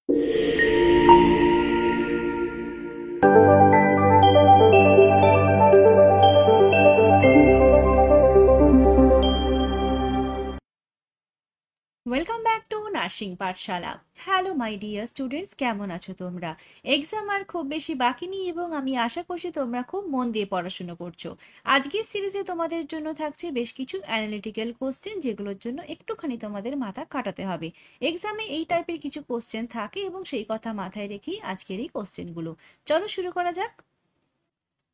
Welcome back to nursing Pathsala. Hello my dear students, কেমন আছো তোমরা? এক্সাম আর খুব বেশি বাকি নেই এবং আমি আশা করছি তোমরা খুব মন দিয়ে পড়াশুনো করছো। আজকের সিরিজে তোমাদের জন্য থাকছে বেশ কিছু অ্যানালিটিক্যাল কোশ্চেন, যেগুলোর জন্য একটুখানি তোমাদের মাথা কাটাতে হবে। এক্সামে এই টাইপের কিছু কোশ্চেন থাকে এবং সেই কথা মাথায় রেখেই আজকের এই কোশ্চেনগুলো। চলো শুরু করা যাক।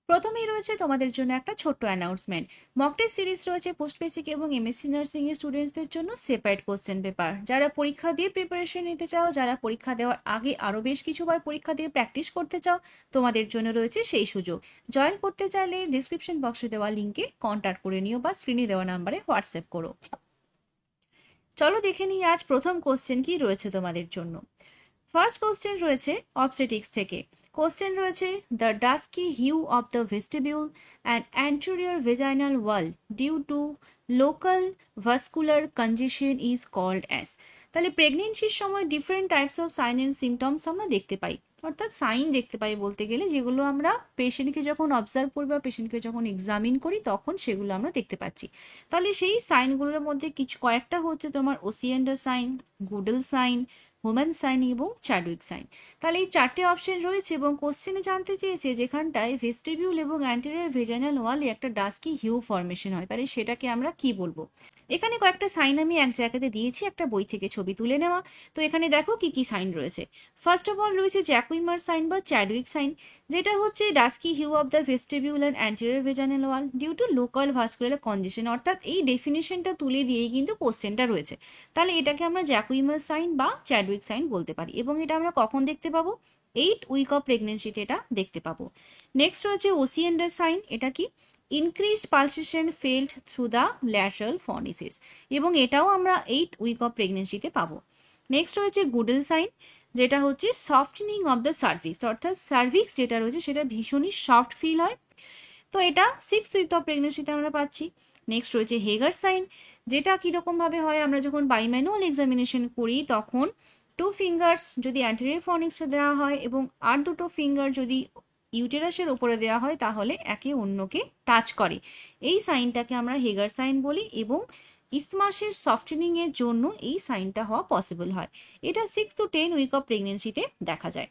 প্রথমেই রয়েছে তোমাদের জন্য একটা ছোট্ট অ্যানাউন্সমেন্ট। মক টেস্ট সিরিজ রয়েছে পোস্ট বেসিক এবং এমএসসি নার্সিং এর স্টুডেন্টসদের জন্য সেপারেট কোশ্চেন পেপার। যারা পরীক্ষা দিয়ে প্রিপারেশন নিতে চাও, যারা পরীক্ষা দেওয়ার আগে আরো বেশ কিছুবার পরীক্ষা দিয়ে প্র্যাকটিস করতে চাও, তোমাদের জন্য রয়েছে সেই সুযোগ। জয়েন করতে চাইলে ডিসক্রিপশন বক্সে দেওয়া লিঙ্কে কন্ট্যাক্ট করে নিও বা স্ক্রিনে দেওয়া নাম্বারে হোয়াটসঅ্যাপ করো। চলো দেখে নিই আজ প্রথম কোশ্চেন কি রয়েছে তোমাদের জন্য। ফার্স্ট কোশ্চেন রয়েছে অবস্টেটিক্স থেকে। কোশ্চেন রয়েছে, the dusky hue of the vestibule and anterior vaginal wall due to local vascular congestion is called as. তাহলে প্রেগনেন্সির সময় different types of sign and symptoms আমরা দেখতে পাই, অর্থাৎ সাইন দেখতে পাই বলতে গেলে, যেগুলো আমরা পেশেন্টকে যখন অবজার্ভ করি বা পেশেন্টকে যখন এক্সামিন করি তখন সেগুলো আমরা দেখতে পাচ্ছি। তাহলে সেই সাইনগুলোর মধ্যে কিছু কয়েকটা হচ্ছে তোমার ওসিয়েন্ডার sign, Goodell sign, Homan sign এবং চ্যাডউইক সাইন। তাহলে এই চারটে অপশন রয়েছে এবং কোশ্চেনে জানতে চেয়েছে যেখানটায় ভেস্টিবিউল এবং অ্যান্টেরিয়র ভেজাইনাল ওয়ালে একটা ডাস্কি হিউ ফর্মেশন হয়, তাহলে সেটাকে আমরা কি বলবো। এখানে কয়েকটা সাইন আমি এক জায়গাতে দিয়েছি, একটা বই থেকে ছবি তুলে নেওয়া। তো এখানে দেখো কি কি সাইন রয়েছে। ফার্স্ট অফ অল রয়েছে জ্যাকুইমার সাইন বা চ্যাডউইক সাইন, যেটা হচ্ছে dusky hue of the vestibule and anterior vaginal wall due to local vascular congestion, অর্থাৎ এই ডেফিনেশনটা তুলে দিয়েই কিন্তু কোশ্চেনটা রয়েছে। তাহলে এটাকে আমরা জ্যাকুইমার সাইন বা চ্যাডউইক সাইন বলতে পারি এবং এটা আমরা কখন দেখতে পাবো? 8 উইক অফ প্রেগনেন্সিতে এটা দেখতে পাবো। নেক্সট রয়েছে ওসিয়েন্ডার সাইন। এটা কি? Increased pulsation felt through the lateral fornices, এবং এটাও আমরা 8 উইক অফ প্রেগনেন্সিতে পাবো। নেক্সট রয়েছে গুডেল সাইন, যেটা হচ্ছে সফটনিং অফ দ্য সার্ভিক্স, অর্থাৎ সার্ভিক্স যেটা রয়েছে সেটা ভীষণই সফট ফিল হয়। তো এটা 6 উইক অফ প্রেগনেন্সিতে আমরা পাচ্ছি। নেক্সট রয়েছে হেগার সাইন, যেটা কীরকম ভাবে হয়, আমরা যখন বাইম্যানুয়াল এক্সামিনেশন করি তখন 2 ফিঙ্গার্স যদি অ্যান্টেরিয়র ফর্নিক্সে দেওয়া হয় এবং আর দুটো ফিঙ্গার যদি ইউটেরাসের ওপরে দেওয়া হয় তাহলে একে অন্যকে টাচ করে, এই সাইনটাকে আমরা হেগার সাইন বলি এবং ইসমাসের সফটেনিং এর জন্য এই সাইনটা হওয়া পসিবল হয়। এটা 6 to 10 উইক অফ প্রেগনেন্সিতে দেখা যায়।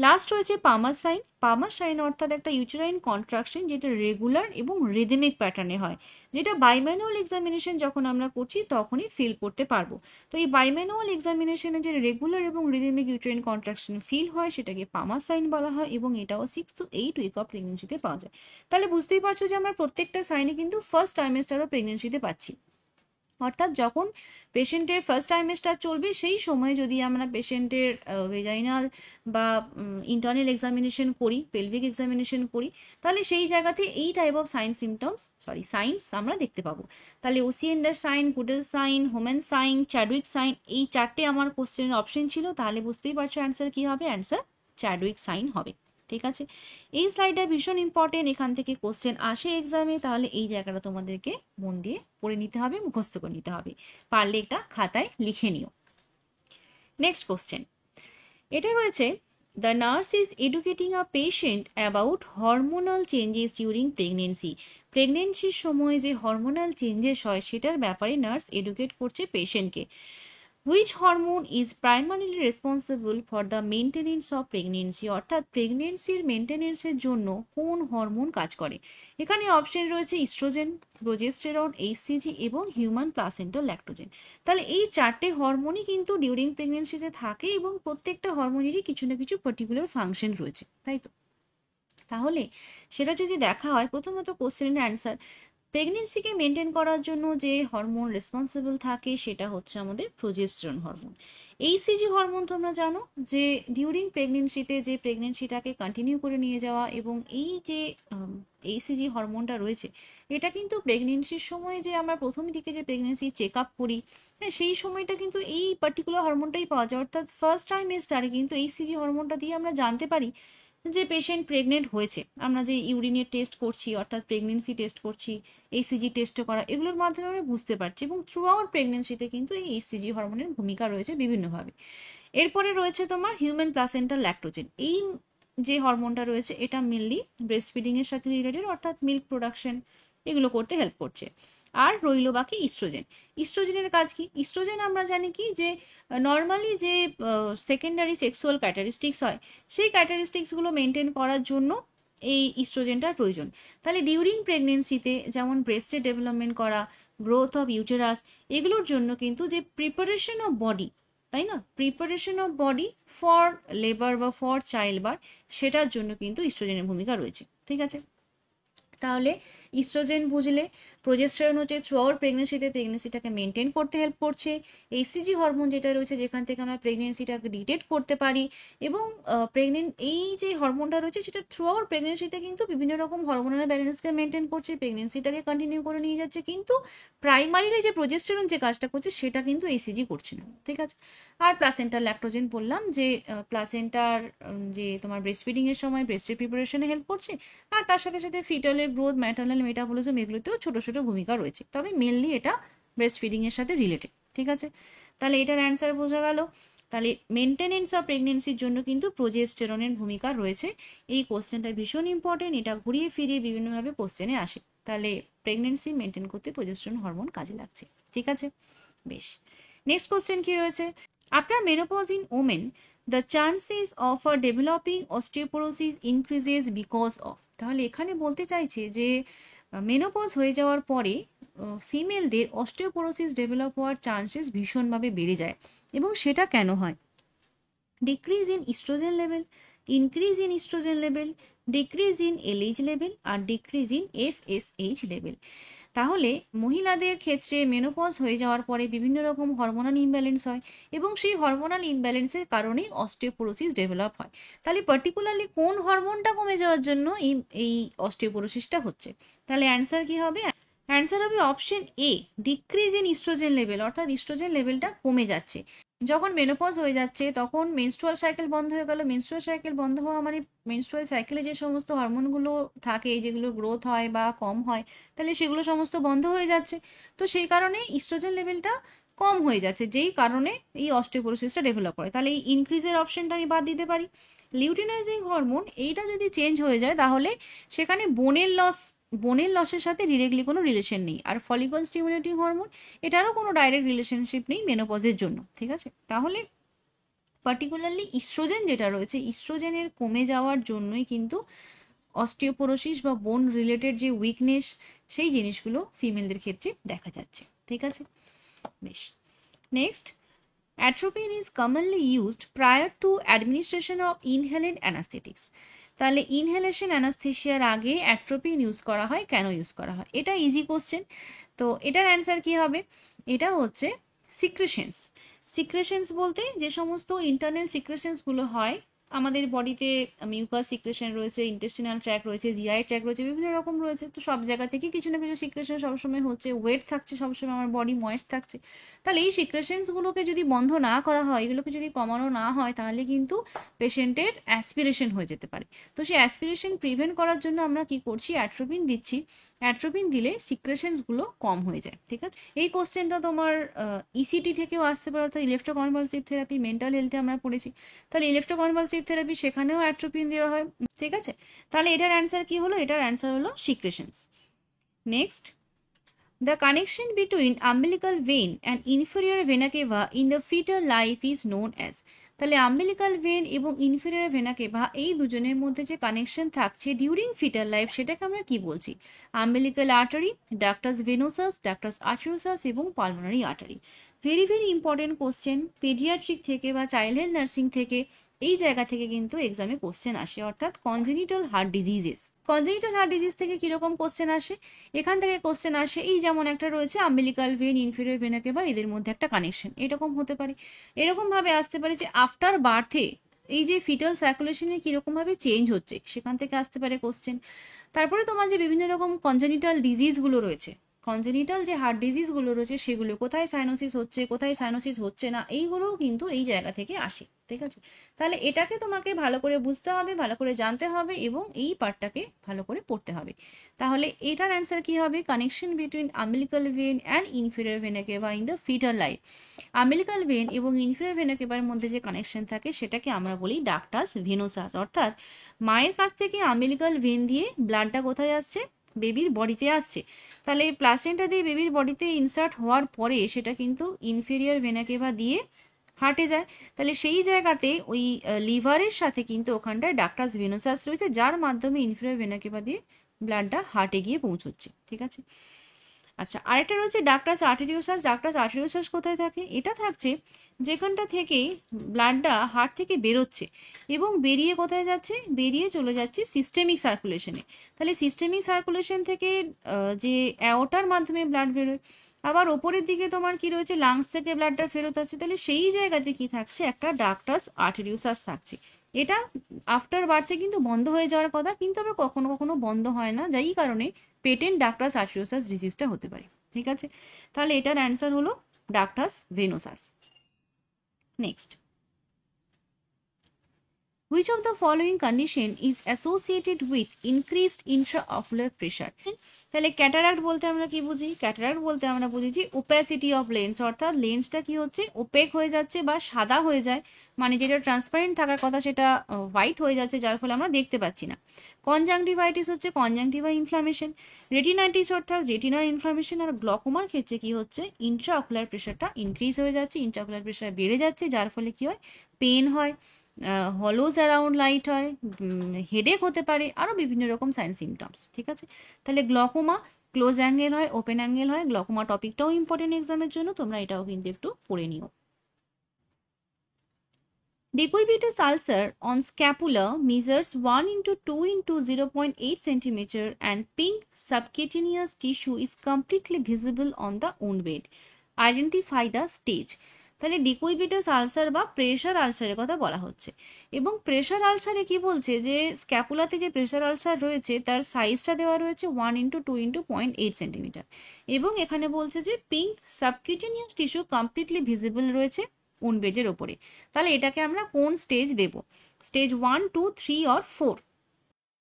লাস্ট রয়েছে পামার সাইন। পামার সাইন অর্থাৎ একটা ইউটেরাইন কন্ট্রাকশন যেটা রেগুলার এবং রিদমিক প্যাটার্নে হয়, যেটা বাইম্যানুয়াল এক্সামিনেশন যখন আমরা করছি তখনই ফিল করতে পারবো। তো এই বাইম্যানুয়াল এক্সামিনেশনে যে রেগুলার এবং রিদমিক ইউটেরাইন কন্ট্রাকশন ফিল হয় সেটাকে পামার সাইন বলা হয় এবং এটাও 6 to 8 উইক অফ প্রেগনেন্সিতে পাওয়া যায়। তাহলে বুঝতেই পারছো যে আমরা প্রত্যেকটা সাইনে কিন্তু ফার্স্ট ট্রাইমেস্টার অফ প্রেগনেন্সিতে পাচ্ছি, অর্থাৎ যখন পেশেন্টের ফার্স্ট ট্রাইমেস্টার চলবে সেই সময় যদি আমরা পেশেন্টের ভেজাইনাল বা ইন্টারনাল এক্সামিনেশন করি, পেলভিক এক্সামিনেশন করি, তাহলে সেই জায়গাতে এই টাইপ অফ সাইন্স আমরা দেখতে পাবো। তাহলে Osiander sign, Goodell sign, Homan sign, Chadwick sign, এই চারটে আমার কোশ্চেনের অপশন ছিল। তাহলে বুঝতেই পারছো অ্যান্সার কি হবে, অ্যান্সার চ্যাডউইক সাইন হবে। ঠিক আছে, এই স্লাইডটা ভীষণ ইম্পর্টেন্ট, এখান থেকে কোশ্চেন আসে এক্সামে, তাহলে এই জায়গাটা তোমাদেরকে মন দিয়ে পড়ে নিতে হবে, মুখস্থ করে নিতে হবে, পারলে এটা খাতায় লিখে নিও। নেক্সট কোশ্চেন, এটা রয়েছে, the nurse is educating a patient about hormonal changes during pregnancy. প্রেগনেন্সির সময় যে হরমোনাল চেঞ্জেস হয় সেটার ব্যাপারে নার্স এডুকেট করছে পেশেন্টকে। Which hormone is primarily responsible for the maintenance of pregnancy, অর্থাৎ প্রেগনেন্সির মেনটেনেন্সের জন্য কোন হরমোন কাজ করে। এখানে অপশন রয়েছে ইস্ট্রোজেন, প্রোজেস্টেরন, এইচসিজি এবং হিউম্যান প্লাসেন্টাল ল্যাক্টোজেন। তাহলে এই চারটে হরমোনই কিন্তু ডিউরিং প্রেগনেন্সিতে থাকে এবং প্রত্যেকটা হরমোনেরই কিছু না কিছু পার্টিকুলার ফাংশন রয়েছে, তাই তো? তাহলে সেটা যদি দেখা হয়, প্রথমত কোশ্চেনের অ্যান্সার, প্রেগনেন্সিকে মেনটেন করার জন্য যে হরমোন রেসপন্সিবল থাকে সেটা হচ্ছে আমাদের প্রোজেস্টেরন হরমোন। এইসিজি হরমোন তোমরা জানো যে ডিউরিং প্রেগনেন্সিতে যে প্রেগনেন্সিটাকে কন্টিনিউ করে নিয়ে যাওয়া, এবং এই যে এইসিজি হরমোনটা রয়েছে এটা কিন্তু প্রেগনেন্সির সময় যে আমরা প্রথম দিকে যে প্রেগনেন্সি চেক আপ করি, হ্যাঁ, সেই সময়টা কিন্তু এই পার্টিকুলার হরমোনটাই পাওয়া যায়, অর্থাৎ ফার্স্ট ট্রাইমেস্টারে কিন্তু এইসিজি হরমোনটা দিয়ে আমরা জানতে পারি যে পেশেন্ট প্রেগনেন্ট হয়েছে, আমরা যে ইউরিনের টেস্ট করছি অর্থাৎ প্রেগনেন্সি টেস্ট করছি, এইসিজি টেস্ট করা, এগুলোর মাধ্যমে আমরা বুঝতে পারছি এবং থ্রু আউট প্রেগনেন্সিতে কিন্তু এই এইসিজি হরমোনের ভূমিকা রয়েছে বিভিন্নভাবে। এরপরে রয়েছে তোমার হিউম্যান প্লাসেন্টাল ল্যাক্টোজেন। এই যে হরমোনটা রয়েছে এটা মেনলি ব্রেস্ট ফিডিং এর সাথে রিলেটেড, অর্থাৎ মিল্ক প্রোডাকশন এগুলো করতে হেল্প করছে। আর রইল বাকি ইস্ট্রোজেন। ইস্ট্রোজেনের কাজ কি? ইস্ট্রোজেন আমরা জানি কি যে নর্মালি যে সেকেন্ডারি সেক্সুয়াল ক্যারেক্টারিস্টিক্স হয় সেই ক্যারেক্টারিস্টিক্সগুলো মেনটেন করার জন্য এই ইস্ট্রোজেনটার প্রয়োজন। তাহলে ডিউরিং প্রেগনেন্সিতে যেমন ব্রেস্টের ডেভেলপমেন্ট করা, গ্রোথ অফ ইউটেরাস, এগুলোর জন্য কিন্তু যে প্রিপারেশন অফ বডি, তাই না, preparation of body for labour বা ফর চাইল্ড বার, সেটার জন্য কিন্তু ইস্ট্রোজেনের ভূমিকা রয়েছে। ঠিক আছে, তাহলে ইস্ট্রোজেন বুঝলে প্রজেস্টেরন হচ্ছে থ্রু আউট প্রেগনেন্সিটাকে মেনটেন করতে হেল্প করছে। এইসিজি হরমোন যেটা রয়েছে যেখান থেকে আমরা প্রেগনেন্সিটাকে ডিটেক্ট করতে পারি, এবং এই যে হরমোনটা রয়েছে সেটা থ্রু আউট প্রেগনেন্সিতে কিন্তু বিভিন্ন রকম হরমোনাল ব্যালেন্সকে মেনটেন করছে, প্রেগনেন্সিটাকে কন্টিনিউ করে নিয়ে যাচ্ছে, কিন্তু প্রাইমারিলি যে প্রজেস্টেরন যে কাজটা করছে সেটা কিন্তু এইসিজি করছে না। ঠিক আছে, আর প্লাসেন্টার ল্যাক্টোজেন বললাম যে প্লাসেন্টার যে তোমার ব্রেস্ট ফিডিং এর সময় ব্রেস্টের প্রিপারেশনে হেল্প করছে, আর তার সাথে সাথে ফিটালের গ্রোথ, ম্যাটার্নাল মেটাবলিজম, এগুলোতেও ছোট ছোট ভূমিকা রয়েছে, তবে মেনলি এটা ব্রেস্ট ফিডিং এর সাথে রিলেটেড। ঠিক আছে, তাহলে এটার অ্যান্সার বোঝা গেল। তাহলে মেনটেনেন্স অফ প্রেগনেন্সির জন্য কিন্তু প্রোজেস্টেরনের ভূমিকা রয়েছে। এই কোশ্চেনটা ভীষণ ইম্পর্টেন্ট, এটা ঘুরিয়ে ফিরিয়ে বিভিন্নভাবে কোশ্চেনে আসে। তাহলে প্রেগনেন্সি মেনটেন করতে প্রোজেস্টেরন হরমোন কাজে লাগছে। ঠিক আছে, বেশ। নেক্সট কোশ্চেন কি রয়েছে? After menopause in women the chances of a developing osteoporosis increases because of. তাহলে এখানে বলতে চাইছে যে মেনোপজ হয়ে যাওয়ার পরে ফিমেলদের অস্টিওপোরোসিস ডেভেলপ হওয়ার চান্সেস ভীষণভাবে বেড়ে যায়, এবং সেটা কেন হয়? Decrease in estrogen level, increase in estrogen level, decrease in LH level, আর ডিক্রিজ ইন এফএসএইচ লেভেল। তাহলে মহিলাদের ক্ষেত্রে মেনোপজ হয়ে যাওয়ার পরে বিভিন্ন রকম হরমোনাল ইমব্যালেন্স হয়, এবং সেই হরমোনাল ইমব্যালেন্সের কারণেই অস্টিওপোরোসিস ডেভেলপ হয়। তাহলে পার্টিকুলারলি কোন হরমোনটা কমে যাওয়ার জন্য এই অস্টিওপোরোসিসটা হচ্ছে? তাহলে অ্যান্সার কি হবে? অ্যান্সার হবে option A, decrease in estrogen level, অর্থাৎ ইস্ট্রোজেন লেভেলটা কমে যাচ্ছে। যখন মেনোপজ হয়ে যাচ্ছে তখন মেনস্ট্রুয়াল সাইকেল বন্ধ হয়ে গেল। মেনস্ট্রুয়াল সাইকেল বন্ধ হওয়া মানে মেনস্ট্রুয়াল সাইকেলে যে সমস্ত হরমোনগুলো থাকে যেগুলো গ্রোথ হয় বা কম হয়, তাহলে সেগুলো সমস্ত বন্ধ হয়ে যাচ্ছে। তো সেই কারণে ইস্ট্রোজেন লেভেলটা কম হয়ে যাচ্ছে, যেই কারণে এই অস্টিওপোরোসিসটা ডেভেলপ হয়। তাহলে এই ইনক্রিজের অপশনটা আমি বাদ দিতে পারি। লিউটিনাইজিং হরমোন এইটা যদি চেঞ্জ হয়ে যায় তাহলে সেখানে বোনের লসের সাথে ডিরেক্টলি কোনো রিলেশন নেই। আর ফলিকল স্টিমুলেটিং হরমোন, এটারও কোনো ডাইরেক্ট রিলেশনশিপ নেই মেনোপজের জন্য। ঠিক আছে, তাহলে পার্টিকুলারলি ইস্ট্রোজেন যেটা রয়েছে, ইস্ট্রোজেনের কমে যাওয়ার জন্যই কিন্তু অস্টিওপোরোসিস বা বোন রিলেটেড যে উইকনেস, সেই জিনিসগুলো ফিমেলদের ক্ষেত্রে দেখা যাচ্ছে। ঠিক আছে, বেশ। Next, atropine is commonly used prior to administration of inhalant anaesthetics. তাহলে ইনহেলেশন অ্যানাস্থেশিয়ার আগে অ্যাট্রোপিন ইউজ করা হয়, কেন ইউজ করা হয়? এটা ইজি কোশ্চেন। তো এটার অ্যান্সার কি হবে? এটা হচ্ছে সিক্রেশনস। সিক্রেশনস বলতে যে সমস্ত ইন্টারনাল সিক্রেশনসগুলো হয় আমাদের বডিতে, মিউকাস সিক্রেশন রয়েছে, ইন্টেস্টিনাল ট্র্যাক রয়েছে, জিআই ট্র্যাক রয়েছে, বিভিন্ন রকম রয়েছে। তো সব জায়গা থেকে কিছু না কিছু সিক্রেশন সবসময় হচ্ছে, ওয়েট থাকছে সবসময়, আমার বডি ময়েস্ট থাকছে। তাহলে এই সিক্রেশনসগুলোকে যদি বন্ধ না করা হয়, এগুলোকে যদি কমানো না হয়, তাহলে কিন্তু পেশেন্টের অ্যাসপিরেশন হয়ে যেতে পারে। তো সেই অ্যাসপিরেশন প্রিভেন্ট করার জন্য আমরা কি করছি? অ্যাট্রোপিন দিচ্ছি। অ্যাট্রোপিন দিলে সিক্রেশনসগুলো কম হয়ে যায়। ঠিক আছে, এই কোশ্চেনটা তোমার ইসিটি থেকেও আসতে পারে, অর্থাৎ ইলেকট্রোকনভালসিভ থেরাপি, মেন্টাল হেলথে আমরা পড়েছি। তাহলে ইলেকট্রোকনভালসিভ থেরাপি, সেখানেও অ্যাট্রোপিন দেওয়া হয়। ঠিক আছে, তাহলে এটার অ্যান্সার কি হলো? এটার অ্যান্সার হলো সিক্রেশনস। Next, the connection between umbilical vein and inferior vena cava in the fetal life is known as। তাহলে umbilical vein এবং inferior vena cava এই দুজনের মধ্যে যে কানেকশন থাকছে ডিউরিং ফিটাল লাইফ, সেটাকে আমরা কি বলছি? umbilical artery, ductus venosus, ductus arteriosus এবং pulmonary artery। Very very important question, paediatric থেকে বা চাইল্ড হেলথ নার্সিং থেকে, এই জায়গা থেকে কিন্তু এক্সামে কোশ্চেন আসে, অর্থাৎ congenital heart diseases. Congenital heart disease থেকে কিরকম কোশ্চেন আসে? এখান থেকে কোশ্চেন আসে, এই যেমন একটা রয়েছে আম্বিলিকাল ভেন, ইনফেরিয়র ভেনা কেভা, এদের মধ্যে একটা কানেকশন, এরকম হতে পারে। এরকম ভাবে আসতে পারে যে আফটার বার্থে এই যে ফিটাল সার্কুলেশনে কিরকম ভাবে চেঞ্জ হচ্ছে, সেখান থেকে আসতে পারে কোশ্চেন। তারপরে তোমার যে বিভিন্ন রকম কনজেনিটাল ডিজিজগুলো রয়েছে, কনজেনিটাল যে হার্ট ডিজিজগুলো রয়েছে সেগুলো কোথায় সাইনোসিস হচ্ছে, কোথায় সাইনোসিস হচ্ছে না, এইগুলোও কিন্তু এই জায়গা থেকে আসে। ঠিক আছে, তাহলে এটাকে তোমাকে ভালো করে বুঝতে হবে, ভালো করে জানতে হবে এবং এই পার্টটাকে ভালো করে পড়তে হবে। তাহলে এটার অ্যান্সার কি হবে? Connection between umbilical vein and inferior vena cava in the fetal life. Umbilical vein এবং ইনফেরিয়র ভেনা কেভার মধ্যে যে কানেকশন থাকে সেটাকে আমরা বলি ডাক্টাস ভেনোসাস। অর্থাৎ মায়ের কাছ থেকে আম্বিলিকাল ভেন দিয়ে ব্লাডটা কোথায় আসছে? বেবির বডিতে আসছে। তাহলে প্লাসেন্টা দিয়ে বেবির বডিতে ইনসার্ট হওয়ার পরে সেটা কিন্তু ইনফেরিয়র ভেনা কেভা দিয়ে হার্টে যায়। তাহলে সেই জায়গাতে ওই লিভারের সাথে কিন্তু ওখানটায় ডাক্টাস ভেনোসাস রয়েছে, যার মাধ্যমে ইনফেরিয়র ভেনা কেভা দিয়ে ব্লাডটা হার্টে গিয়ে পৌঁছচ্ছে। ঠিক আছে, আচ্ছা আরেকটা রয়েছে ডাক্টাস আর্টেরিওসাস। ডাক্টাস আর্টেরিওসাস কোথায় থাকে? এটা থাকছে যেখানটা থেকে ব্লাডটা হার্ট থেকে বেরোচ্ছে এবং বেরিয়ে কোথায় যাচ্ছে? বেরিয়ে চলে যাচ্ছে সিস্টেমিক সার্কুলেশনে। তাহলে সিস্টেমিক সার্কুলেশন থেকে যে অ্যাওর্টার মাধ্যমে ব্লাড বেরোয়, আবার ওপরের দিকে তোমার কি রয়েছে? লাংস থেকে ব্লাডটা ফেরত আসছে। তাহলে সেই জায়গাতে কি থাকছে? একটা ডাক্টাস আর্টেরিওসাস থাকছে। এটা আফটার বার্থে কিন্তু বন্ধ হয়ে যাওয়ার কথা, কিন্তু আবার কখনো কখনো বন্ধ হয় না, যাই কারণে পেটেন্ট ডাক্টাস আর্টেরিওসাস ডিজিজটা হতে পারে। ঠিক আছে, তাহলে এটার অ্যান্সার হলো ductus venosus. Next, which of the following condition is associated with increased intraocular pressure? তাহলে ক্যাটারাক্ট বলতে আমরা কি বুঝি? ক্যাটারাক্ট বলতে আমরা বুঝি যে ওপ্যাসিটি অফ লেন্স, অর্থাৎ লেন্সটা কি হচ্ছে? ওপেক হয়ে যাচ্ছে বা সাদা হয়ে যায়, মানে যেটা ট্রান্সপারেন্ট থাকার কথা সেটা হোয়াইট হয়ে যাচ্ছে, যার ফলে আমরা দেখতে পাচ্ছি না। কনজাংটিভাইটিস হচ্ছে কনজাংটিভা ইনফ্লামেশন। রেটিনাইটিস অর্থাৎ রেটিনার ইনফ্লামেশন। আর গ্লকোমার ক্ষেত্রে কি হচ্ছে? ইন্ট্রাঅকুলার প্রেশারটা ইনক্রিজ হয়ে যাচ্ছে, ইন্ট্রাঅকুলার প্রেশার বেড়ে যাচ্ছে, যার ফলে কি হয়? পেন হয়, হলোজ অ্যারাউন্ড লাইট হয়, হেডেক হতে পারে, আরও বিভিন্ন রকম সাইন সিমটমস। ঠিক আছে, তাহলে গ্লকোমা ক্লোজ অ্যাঙ্গেল হয়, ওপেন অ্যাঙ্গেল হয়। গ্লকোমা টপিকটাও ইম্পর্টেন্ট এক্সামের জন্য, তোমরা এটাও কিন্তু একটু পড়ে নিও। Decubitus ulcer on scapula measures 1 into 2 into 0.8 centimeter and pink subcutaneous tissue is completely visible on the wound bed. Identify the stage. তাহলে ডিকুইবিটাস আলসার বা প্রেশার আলসারের কথা বলা হচ্ছে, এবং প্রেশার আলসারে কি বলছে? যে স্ক্যাপুলাতে যে প্রেশার আলসার রয়েছে তার সাইজটা দেওয়া রয়েছে 1 into 2 into 0.8 সেন্টিমিটার, এবং এখানে বলছে যে pink subcutaneous tissue completely visible রয়েছে উন বেডের ওপরে। তাহলে এটাকে আমরা কোন স্টেজ দেব? Stage 1, 2, 3 or 4?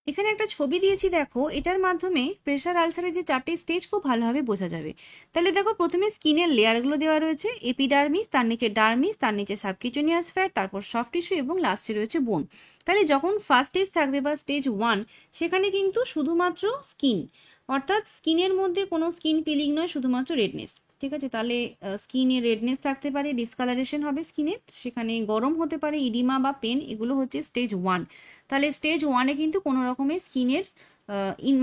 এখানে একটা ছবি দিয়েছি দেখো, এটার মাধ্যমে প্রেশার আলসারের যে 4টে স্টেজ খুব ভালোভাবে বোঝা যাবে। তাহলে দেখো, প্রথমে স্কিনের লেয়ারগুলো দেওয়া রয়েছে, এপিডার্মিস, তার নিচে ডার্মিস, তার নিচে সাবকিউটেনিয়াস ফ্যাট, তারপর সফট টিস্যু এবং লাস্টে রয়েছে বোন। তাহলে যখন ফার্স্ট স্টেজ থাকবে বা স্টেজ 1, সেখানে কিন্তু শুধুমাত্র স্কিন, অর্থাৎ স্কিনের মধ্যে কোনো স্কিন পিলিং নয়, শুধুমাত্র রেডনেস। ঠিক আছে, তাহলে স্কিনে রেডনেস থাকতে পারে, ডিসকালারেশন হবে স্কিনের, সেখানে গরম হতে পারে, ইডিমা বা পেন, এগুলো হচ্ছে স্টেজ 1। তাহলে স্টেজ 1-এ কিন্তু কোনো রকমের স্কিনের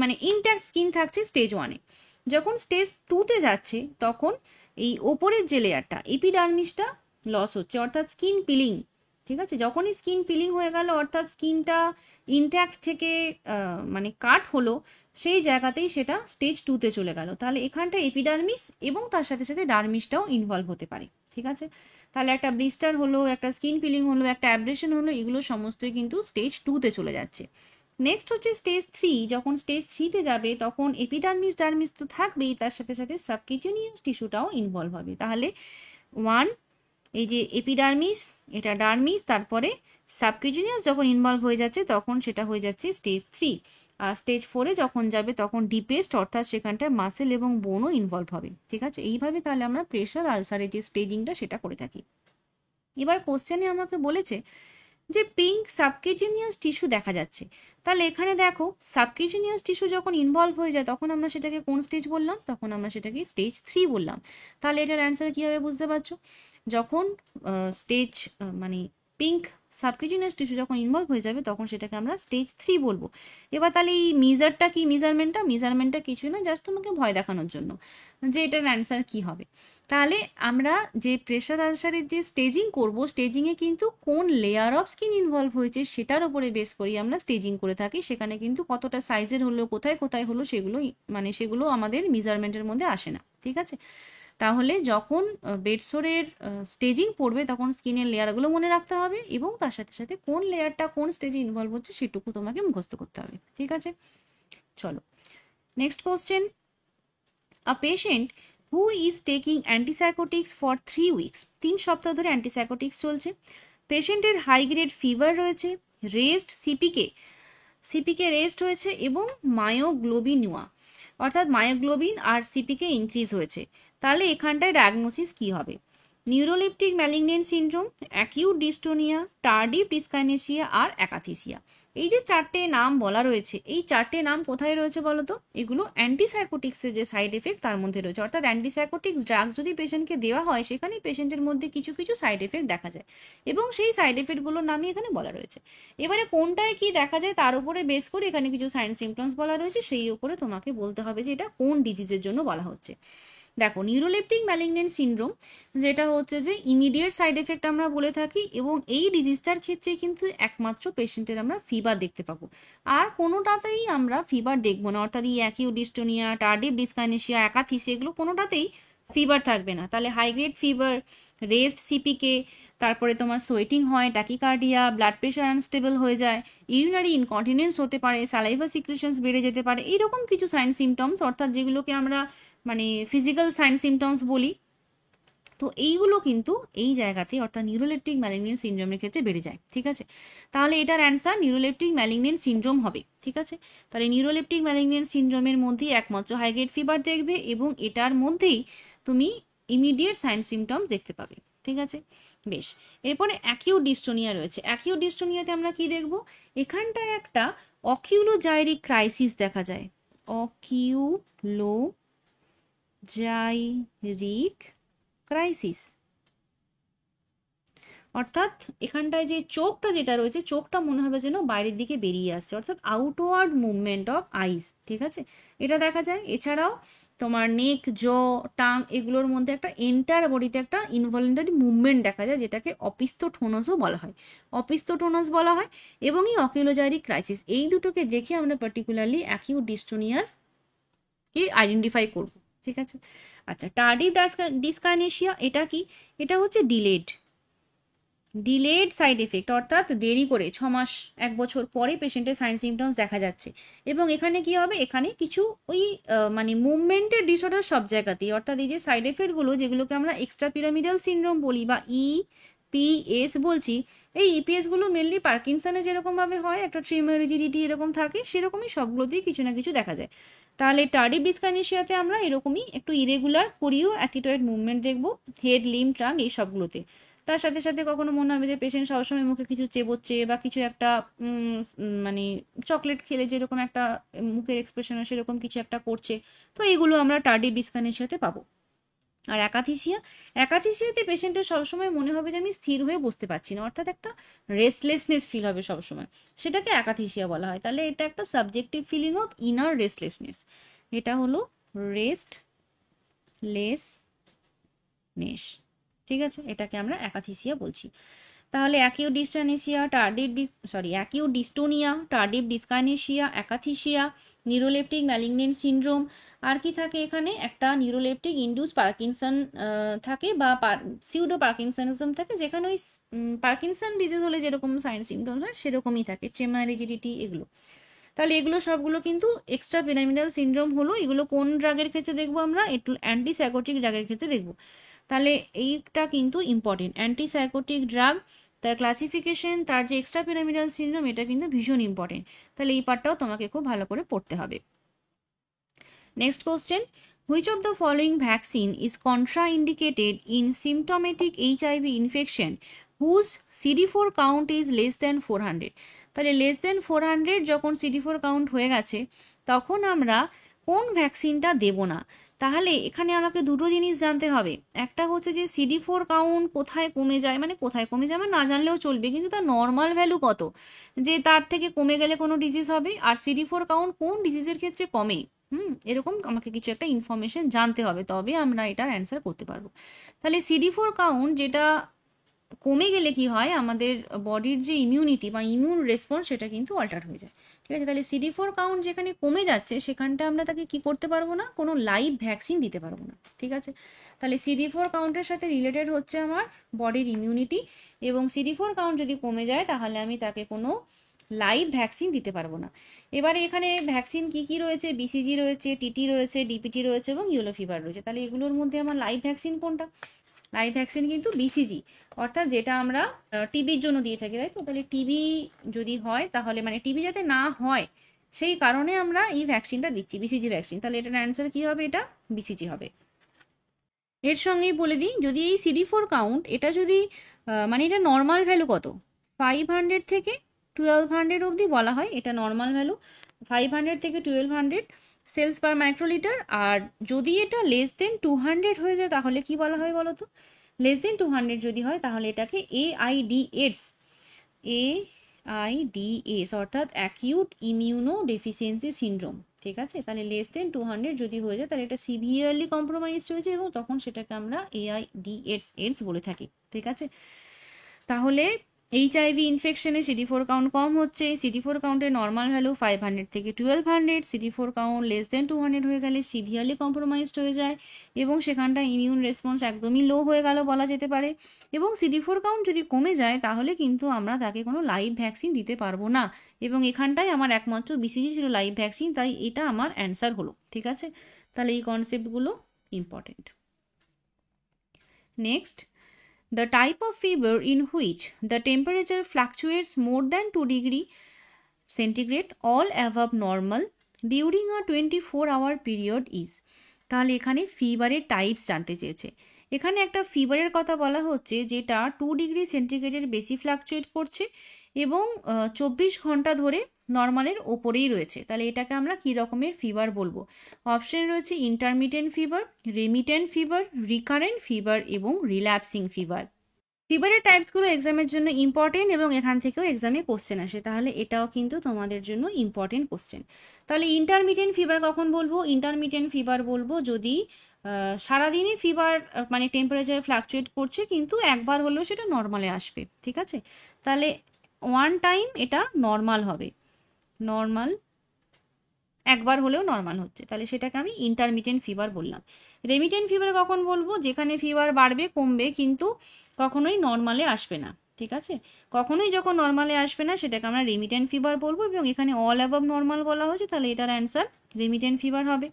মানে ইনট্যাক্ট স্কিন থাকছে স্টেজ 1-এ। যখন স্টেজ 2-তে যাচ্ছে তখন এই ওপরের যে লেয়ারটা এপিডার্মিসটা লস হচ্ছে, অর্থাৎ স্কিন পিলিং। ঠিক আছে, যখনই স্কিন পিলিং হয়ে গেল, অর্থাৎ স্কিনটা ইনট্যাক্ট থেকে মানে কাট হলো, সেই জায়গাতেই সেটা স্টেজ 2-তে চলে গেল। তাহলে এখানটা এপিডার্মিস এবং তার সাথে সাথে ডার্মিসটাও ইনভলভ হতে পারে। ঠিক আছে, তাহলে একটা ব্লিস্টার হলো, একটা স্কিন পিলিং হলো, একটা অ্যাব্রেশন হলো, এগুলো সমস্তই কিন্তু স্টেজ 2-তে চলে যাচ্ছে। নেক্সট হচ্ছে স্টেজ 3। যখন স্টেজ 3-তে যাবে তখন এপিডার্মিস ডার্মিস তো থাকবেই, তার সাথে সাথে সাবকিউটেনিয়াস টিস্যুটাও ইনভলভ হবে। তাহলে 1, এই যে এপিডার্মিস, এটা ডার্মিস, তারপরে সাবকিউটেনিয়াস যখন ইনভলভ হয়ে যাচ্ছে তখন সেটা হয়ে যাচ্ছে স্টেজ 3। আর স্টেজ 4-এ যখন যাবে তখন ডিপেস্ট, অর্থাৎ সেখানটায় মাসেল এবং বোনও ইনভলভ হবে। ঠিক আছে, এইভাবে তাহলে আমরা প্রেশার আলসারের যে স্টেজিংটা সেটা করে থাকি। এবার কোশ্চেনে আমাকে বলেছে যে পিঙ্ক সাবকিউটেনিয়াস টিস্যু দেখা যাচ্ছে। তাহলে এখানে দেখো, সাবকিউটেনিয়াস টিস্যু যখন ইনভলভ হয়ে যায় তখন আমরা সেটাকে কোন স্টেজ বললাম? তখন আমরা সেটাকে স্টেজ 3 বললাম। তাহলে এটার অ্যান্সার কী হবে বুঝতে পারছো? যখন স্টেজ মানে পিঙ্ক সাবকিউটেনিয়াস টিস্যু যখন ইনভলভ হয়ে যাবে তখন সেটাকে আমরা স্টেজ 3 বলবো। এবার তাহলে এই মেজারটা কি? মেজারমেন্টটা কিছুই না, জাস্ট তোমাকে ভয় দেখানোর জন্য যে এটার অ্যান্সার কি হবে। তাহলে আমরা যে প্রেশার আলসারের যে স্টেজিং করব, স্টেজিংয়ে কিন্তু কোন লেয়ার অফ স্কিন ইনভলভ হয়েছে সেটার উপরে বেস করি আমরা স্টেজিং করে থাকি। সেখানে কিন্তু কতটা সাইজের হলো, কোথায় কোথায় হলো, সেগুলো আমাদের মেজারমেন্টের মধ্যে আসে না। ঠিক আছে, তাহলে যখন বেডসোরের স্টেজিং পড়বে তখন স্কিনের লেয়ারগুলো মনে রাখতে হবে এবং তার সাথে সাথে কোন লেয়ারটা কোন স্টেজে ইনভলভ হচ্ছে সেটুকু তোমাকে মুখস্থ করতে হবে। ঠিক আছে, চলো next question. A patient who is taking antipsychotics for 3 weeks, 3 সপ্তাহ ধরে অ্যান্টিসাইকোটিক্স চলছে। পেশেন্টের হাই গ্রেড ফিভার রয়েছে, রেস্ট সিপিকে রেস্ট হয়েছে এবং মায়োগ্লোবিনুয়া অর্থাৎ মায়োগ্লোবিন আর সিপিকে ইনক্রিজ হয়েছে। তাহলে এখানটায় ডায়াগনোসিস কি হবে? Neuroleptic malignant syndrome, acute dystonia, tardive dyskinesia আর অ্যাকাথিসিয়া। এই যে 4টে নাম বলা রয়েছে, এই 4টে নাম কোথায় রয়েছে বলো তো? এগুলো অ্যান্টিসাইকোটিক্সের যে সাইড এফেক্ট তার মধ্যে রয়েছে। অর্থাৎ অ্যান্টিসাইকোটিক্স ড্রাগ যদি পেশেন্টকে দেওয়া হয়, সেখানে পেশেন্টের মধ্যে কিছু কিছু সাইড এফেক্ট দেখা যায় এবং সেই সাইড এফেক্টগুলোর নামই এখানে বলা রয়েছে। এবারে কোনটায় কি দেখা যায় তার উপরে বেস করে এখানে কিছু সাইন সিমটমস বলা রয়েছে, সেই উপরে তোমাকে বলতে হবে যে এটা কোন ডিজিজের জন্য বলা হচ্ছে। দেখো, নিউরোলেপটিক ম্যালিগন্যান্ট সিনড্রোম যেটা হচ্ছে যে ইমিডিয়েট সাইড এফেক্ট আমরা বলে থাকি, এবং এই ডিজিজটার ক্ষেত্রে কিন্তু একমাত্র পেশেন্টের আমরা ফিভার দেখতে পাবো, আর কোনোটাতেই আমরা ফিভার দেখবো না। অর্থাৎ এই অ্যাকিউট ডিস্টোনিয়া, টার্ডিভ ডিসকাইনেসিয়া, অ্যাকাথিসিয়া এগুলো কোনোটাতেই ফিভার থাকবে না। তাহলে হাই গ্রেড ফিভার, রেস্ট সিপিকে, তারপরে তোমার সোয়েটিং হয়, ট্যাকিকার্ডিয়া, ব্লাড প্রেশার আনস্টেবল হয়ে যায়, ইউরিনারি ইনকন্টিনেন্স হতে পারে, স্যালাইভা সিক্রেশনস বেড়ে যেতে পারে, এইরকম কিছু সাইন সিমটমস, অর্থাৎ যেগুলোকে আমরা মানে ফিজিক্যাল সাইন সিমটমস বলি। তো এইগুলো কিন্তু এই জায়গাতে অর্থাৎ নিউরোলেপটিক ম্যালিগন্যান্ট সিনড্রোমের ক্ষেত্রে বেড়ে যায়। ঠিক আছে, তাহলে এটার অ্যান্সার নিউরোলেপটিক ম্যালিগন্যান্ট সিনড্রোম হবে। ঠিক আছে, তাহলে নিউরোলেপটিক ম্যালিগন্যান্ট সিনড্রোমের মধ্যেই একমাত্র হাই গ্রেড ফিভার দেখবে এবং এটার মধ্যেই তুমি ইমিডিয়েট সাইন সিমটমস দেখতে পাবে। ঠিক আছে, বেশ। এরপরে অ্যাকিউট ডিস্টোনিয়া রয়েছে। অ্যাকিউট ডিস্টোনিয়াতে আমরা কি দেখব? এখানটায় একটা অকিউলোজাইরিক ক্রাইসিস দেখা যায়। অকিউলোজাইরিক ক্রাইসিস অর্থাৎ এখানটায় যে চোখটা যেটা রয়েছে, চোখটা মনে হবে যেন বাইরের দিকে বেরিয়ে আসছে, অর্থাৎ আউটওয়ার্ড মুভমেন্ট অফ আইস। ঠিক আছে, এটা দেখা যায়। এছাড়াও তোমার নেক, জ, টাং এগুলোর মধ্যে একটা এন্টার বডিতে একটা ইনভলিউন্টারি মুভমেন্ট দেখা যায়, যেটাকে অপিস্থোটোনাসও বলা হয়, অপিস্থোটোনাস বলা হয়। এবং এই অকিউলোজাইরিক ক্রাইসিস, এই দুটোকে দেখে আমরা পার্টিকুলারলি অ্যাকিউট ডিস্টোনিয়ার কে আইডেন্টিফাই করব। ঠিক আছে, আচ্ছা। টার্ডিভ ডিসকাইনেসিয়া এটা কি? এটা হচ্ছে ডিলেড সাইড এফেক্ট, অর্থাৎ দেরি করে 6 মাস 1 বছর পরে পেশেন্টের সাইন সিমটমস দেখা যাচ্ছে। এবং এখানে কি হবে? এখানে কিছু ওই মানে মুভমেন্টের ডিসঅর্ডার সব জায়গাতেই, অর্থাৎ এই যে সাইড এফেক্টগুলো যেগুলোকে আমরা এক্সট্রা পিরামিডাল সিনড্রোম বলি বা ইপিএস বলছি, এই ইপিএসগুলো মেনলি পার্কিনসনে যেরকমভাবে হয়, একটা ট্রিমার রিজিডিটি এরকম থাকে, সেরকমই সবগুলোতেই কিছু না কিছু দেখা যায়। তাহলে টার্ডিভ ডিসকাইনেসিয়াতে আমরা এরকমই একটু ইরেগুলার কোরিও অ্যাথিটয়েড মুভমেন্ট দেখবো, হেড, লিম, ট্রাঙ্ক এই সবগুলোতে। তার সাথে সাথে কখনো মনে হবে যে পেশেন্ট সবসময় মুখে কিছু চেবোচ্ছে বা কিছু একটা মানে চকলেট খেলে যেরকম একটা মুখের এক্সপ্রেশন সেরকম কিছু একটা করছে। তো এইগুলো আমরা টার্ডিভ ডিসকাইনেসিয়াতে পাবো। আর একাথিসিয়াতে পেশেন্টের সবসময় মনে হবে যে আমি স্থির হয়ে বসতে পারছি না, অর্থাৎ একটা রেস্টলেসনেস ফিল হবে সবসময়, সেটাকে একাথিসিয়া বলা হয়। তাহলে এটা একটা subjective feeling of inner restlessness, এটা হলো রেস্টলেসনেস। ঠিক আছে, এটাকে আমরা অ্যাকাথিসিয়া বলছি। তাহলে acute dystonia, tardive dyskinesia, akathisia, neuroleptic malignant syndrome. আর কি থাকে এখানে? একটা নিউরোলেপটিক ইনডিউস পার্কিনসন থাকে বা সিউডো পার্কিনসনিজম থাকে, যেখানে ওই পার্কিনসন ডিজিজ হলে যেরকম সাইন সিমটমস হয় সেরকমই থাকে, ট্রেমর, রিজিডিটি এগুলো। তাহলে এগুলো সবগুলো কিন্তু এক্সট্রা পিরামিডাল সিনড্রোম হলো। এগুলো কোন ড্রাগের ক্ষেত্রে দেখবো আমরা? একটু অ্যান্টিসাইকোটিক ড্রাগের ক্ষেত্রে দেখবো। তাহলে এইটা কিন্তু ইম্পর্টেন্ট, অ্যান্টিসাইকোটিক ড্রাগ, তার ক্লাসিফিকেশন, তার যে এক্সট্রা পিরামিডাল সিনড্রোম, এটা কিন্তু ভীষণ ইম্পর্টেন্ট। তাহলে এই পার্টটাও তোমাকে খুব ভালো করে পড়তে হবে। Next question, which of the following vaccine is contraindicated in symptomatic HIV infection whose CD4 count is less than 400? তাহলে লেস দ্যান 400 যখন CD4 কাউন্ট হয়ে গেছে, তখন আমরা কোন ভ্যাকসিনটা দেব না। তাহলে এখানে আমাকে দুটো জিনিস জানতে হবে। একটা হচ্ছে যে CD4 কাউন্ট কোথায় কমে যায়, মানে কোথায় কমে যায় আমার না জানলেও চলবে, কিন্তু তার নর্মাল ভ্যালু কত, যে তার থেকে কমে গেলে কোনো ডিজিজ হবে, আর CD4 কাউন্ট কোন ডিজিজের ক্ষেত্রে কমে, এরকম আমাকে কিছু একটা ইনফরমেশন জানতে হবে, তবে আমরা এটার অ্যান্সার করতে পারবো। তাহলে CD4 কাউন্ট যেটা কমে গেলে কি হয়, আমাদের বডির যে ইমিউনিটি বা ইমিউন রেসপন্স সেটা কিন্তু অল্টার হয়ে যায়। ঠিক আছে, তাহলে CD4 কাউন্ট যেখানে কমে যাচ্ছে সেখানটা আমরা তাকে কি করতে পারবো না, কোনো লাইভ ভ্যাকসিন দিতে পারবো না। ঠিক আছে, তাহলে CD4 কাউন্টের সাথে রিলেটেড হচ্ছে আমার বডির ইমিউনিটি, এবং CD4 কাউন্ট যদি কমে যায় তাহলে আমি তাকে কোনো লাইভ ভ্যাকসিন দিতে পারবো না। এবারে এখানে ভ্যাকসিন কি কি রয়েছে, বিসিজি রয়েছে, টিটি রয়েছে, ডিপিটি রয়েছে এবং ইয়েলো ফিভার রয়েছে। তাহলে এগুলোর মধ্যে আমার লাইভ ভ্যাকসিন কোনটা? লাইভ ভ্যাকসিন কিন্তু বিসিজি, অর্থাৎ যেটা আমরা টিবির জন্য দিয়ে থাকি, তাই তো? তাহলে টিবি যদি হয় তাহলে মানে টিবি যাতে না হয় সেই কারণে আমরা এই ভ্যাকসিনটা দিচ্ছি, বিসিজি ভ্যাকসিন। তাহলে এটার অ্যান্সার কি হবে? এটা বিসিজি হবে। এর সঙ্গেই বলে দিই, যদি এই CD4 কাউন্ট এটা যদি মানে এটা নর্মাল ভ্যালু কত, 500 থেকে 1200 অবধি বলা হয় এটা নর্মাল ভ্যালু, 500 থেকে 1200 সেলস পার মাইক্রোলিটার। আর যদি এটা লেস দেন 200 হয়ে যায় তাহলে কি বলা হয় বলো তো? লেস দেন 200 যদি হয় তাহলে এটাকে AIDS, AIDS অর্থাৎ অ্যাকিউট ইমিউনো ডেফিসিয়েন্সি সিনড্রোম। ঠিক আছে, তাহলে লেস দেন 200 যদি হয়ে যায় তাহলে এটা সিভিয়ারলি কম্প্রোমাইজ হয়েছে এবং তখন সেটাকে আমরা AIDS বলে থাকি। ঠিক আছে, তাহলে HIV ইনফেকশনে CD4 কাউন্ট কম হচ্ছে, CD4 কাউন্টের নর্মাল ভ্যালু 500 থেকে 1200, CD4 কাউন্ট লেস দেন 200 হয়ে গেলে সিভিয়ারলি কম্প্রোমাইজড হয়ে যায় এবং সেখানটা ইমিউন রেসপন্স একদমই লো হয়ে গেল বলা যেতে পারে। এবং CD4 কাউন্ট যদি কমে যায় তাহলে কিন্তু আমরা তাকে কোনো লাইভ ভ্যাকসিন দিতে পারবো না, এবং এখানটায় আমার একমাত্র বিসিজি ছিল লাইভ ভ্যাকসিন, তাই এটা আমার অ্যান্সার হলো। ঠিক আছে, তাহলে এই কনসেপ্টগুলো important. Next, the type of fever in which the temperature fluctuates more than 2 degree centigrade all above normal during a 24-hour period is। তাহলে এখানে ফিভারের টাইপস জানতে চেয়েছে। এখানে একটা ফিভারের কথা বলা হচ্ছে যেটা 2 ডিগ্রি সেন্টিগ্রেডের বেশি ফ্লাকচুয়েট করছে এবং 24 ঘন্টা ধরে নর্মালের ওপরেই রয়েছে। তাহলে এটাকে আমরা কী রকমের ফিভার বলবো? অপশন রয়েছে intermittent fever, remittent fever, recurrent fever এবং রিল্যাপসিং ফিভার। ফিভারের টাইপসগুলো এক্সামের জন্য ইম্পর্টেন্ট এবং এখান থেকেও এক্সামে কোশ্চেন আসে, তাহলে এটাও কিন্তু তোমাদের জন্য ইম্পর্টেন্ট কোশ্চেন। তাহলে ইন্টারমিটেন্ট ফিভার কখন বলবো? ইন্টারমিটেন্ট ফিভার বলবো যদি সারাদিনই ফিভার মানে টেম্পারেচার ফ্লাকচুয়েট করছে কিন্তু একবার হলেও সেটা নর্মালে আসবে। ঠিক আছে, তাহলে ওয়ান টাইম এটা নর্মাল হবে, নর্মাল একবার হলেও নর্মাল হচ্ছে, তাহলে সেটাকে আমি ইন্টারমিটেন্ট ফিভার বললাম। রেমিটেন্ট ফিভার কখন বলবো? যেখানে ফিভার বাড়বে কমবে কিন্তু কখনোই নর্মালে আসবে না। ঠিক আছে, কখনোই যখন নর্মালে আসবে না সেটাকে আমরা রেমিটেন্ট ফিভার বলবো, এবং এখানে অল অ্যাবভ নর্মাল বলা হয়েছে তাহলে এটার অ্যান্সার রেমিটেন্ট ফিভার হবে।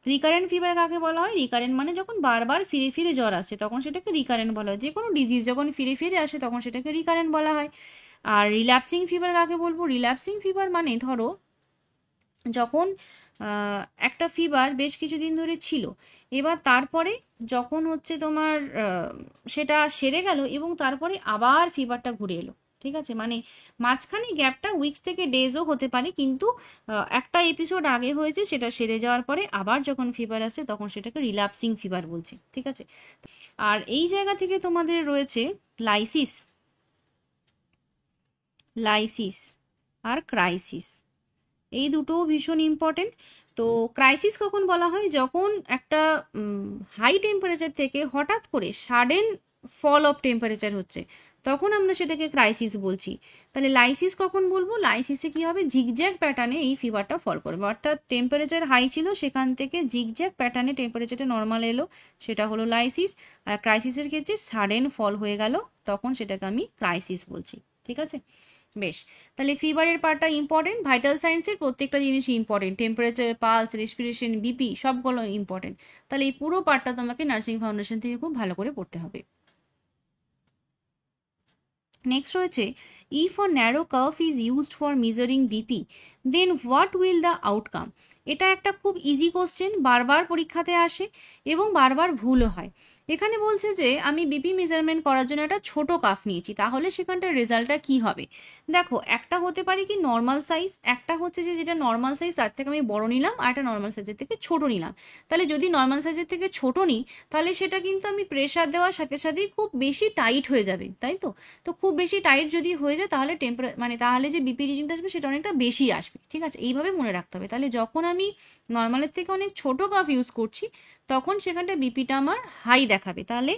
রিকারেন্ট ফিভার কাকে বলা হয়? রিকারেন্ট মানে যখন বারবার ফিরে ফিরে জ্বর আসে তখন সেটাকে রিকারেন্ট বলা হয়। যে কোনো ডিজিজ যখন ফিরে ফিরে আসে তখন সেটাকে রিকারেন্ট বলা হয়। আর রিল্যাপসিং ফিভার কাকে বলবো? রিল্যাপসিং ফিভার মানে ধরো যখন একটা ফিভার বেশ কিছুদিন ধরে ছিল, এবার তারপরে যখন হচ্ছে তোমার সেটা সেরে গেল এবং তারপরে আবার ফিভারটা ঘুরে এলো। ঠিক আছে, মানে মাঝখানে গ্যাপটা উইকস থেকে ডেজও হতে পারে, কিন্তু একটা এপিসোড আগে হয়েছে সেটা সেরে যাওয়ার পরে আবার যখন ফিভার আসে তখন সেটাকে রিল্যাপসিং ফিভার বলছে। ঠিক আছে, আর এই জায়গা থেকে তোমাদের রয়েছে লাইসিস, লাইসিস আর ক্রাইসিস, এই দুটোও ভীষণ ইম্পর্টেন্ট। তো ক্রাইসিস কখন বলা হয়? যখন একটা হাই টেম্পারেচার থেকে হঠাৎ করে সাডেন ফল অফ টেম্পারেচার হচ্ছে তখন আমরা সেটাকে ক্রাইসিস বলছি। তাহলে লাইসিস কখন বলবো? লাইসিসে কি হবে? জিগজ্যাগ প্যাটার্নে এই ফিভারটা ফল করবে, অর্থাৎ টেম্পারেচার হাই ছিল সেখান থেকে জিগজ্যাগ প্যাটার্নে টেম্পারেচারটা নর্মাল এলো, সেটা হলো লাইসিস। আর ক্রাইসিসের ক্ষেত্রে সাডেন ফল হয়ে গেল তখন সেটাকে আমি ক্রাইসিস বলছি। ঠিক আছে, বেশ, তাহলে ফিভারের পার্টটা ইম্পর্টেন্ট। ভাইটাল সায়েন্সের প্রত্যেকটা জিনিসই important, temperature, pulse, respiration, BP সবগুলো ইম্পর্টেন্ট। তাহলে এই পুরো পার্টটা তোমাকে নার্সিং ফাউন্ডেশন থেকে খুব ভালো করে পড়তে হবে। নেক্সট রয়েছে if a narrow curve is used for measuring BP then what will the outcome. এটা একটা খুব ইজি কোশ্চেন, বারবার পরীক্ষাতে আসে এবং বারবার ভুলও হয়। এখানে বলছে যে আমি বিপি মেজারমেন্ট করার জন্য একটা ছোট কাফ নিয়েছি, তাহলে সেখানটার রেজাল্টটা কি হবে? দেখো, একটা হতে পারে কি নর্মাল সাইজ, একটা হচ্ছে যে যেটা নর্মাল সাইজ তার থেকে আমি বড় নিলাম, আর একটা নর্মাল সাইজের থেকে ছোট নিলাম। তাহলে যদি নর্মাল সাইজের থেকে ছোট নিই তাহলে সেটা কিন্তু আমি প্রেশার দেওয়ার সাথে সাথেই খুব বেশি টাইট হয়ে যাবে, তাই তো? তো খুব বেশি টাইট যদি হয়ে যায় তাহলে মানে তাহলে যে বিপি রিডিংটা আসবে সেটা অনেকটা বেশি আসবে। ঠিক আছে, এইভাবে মনে রাখতে হবে। তাহলে যখন আমি নর্মালের থেকে অনেক ছোট কাপ ইউজ করছি তখন সেখানটা বিপিটা আমার হাই দেখাবে। তাহলে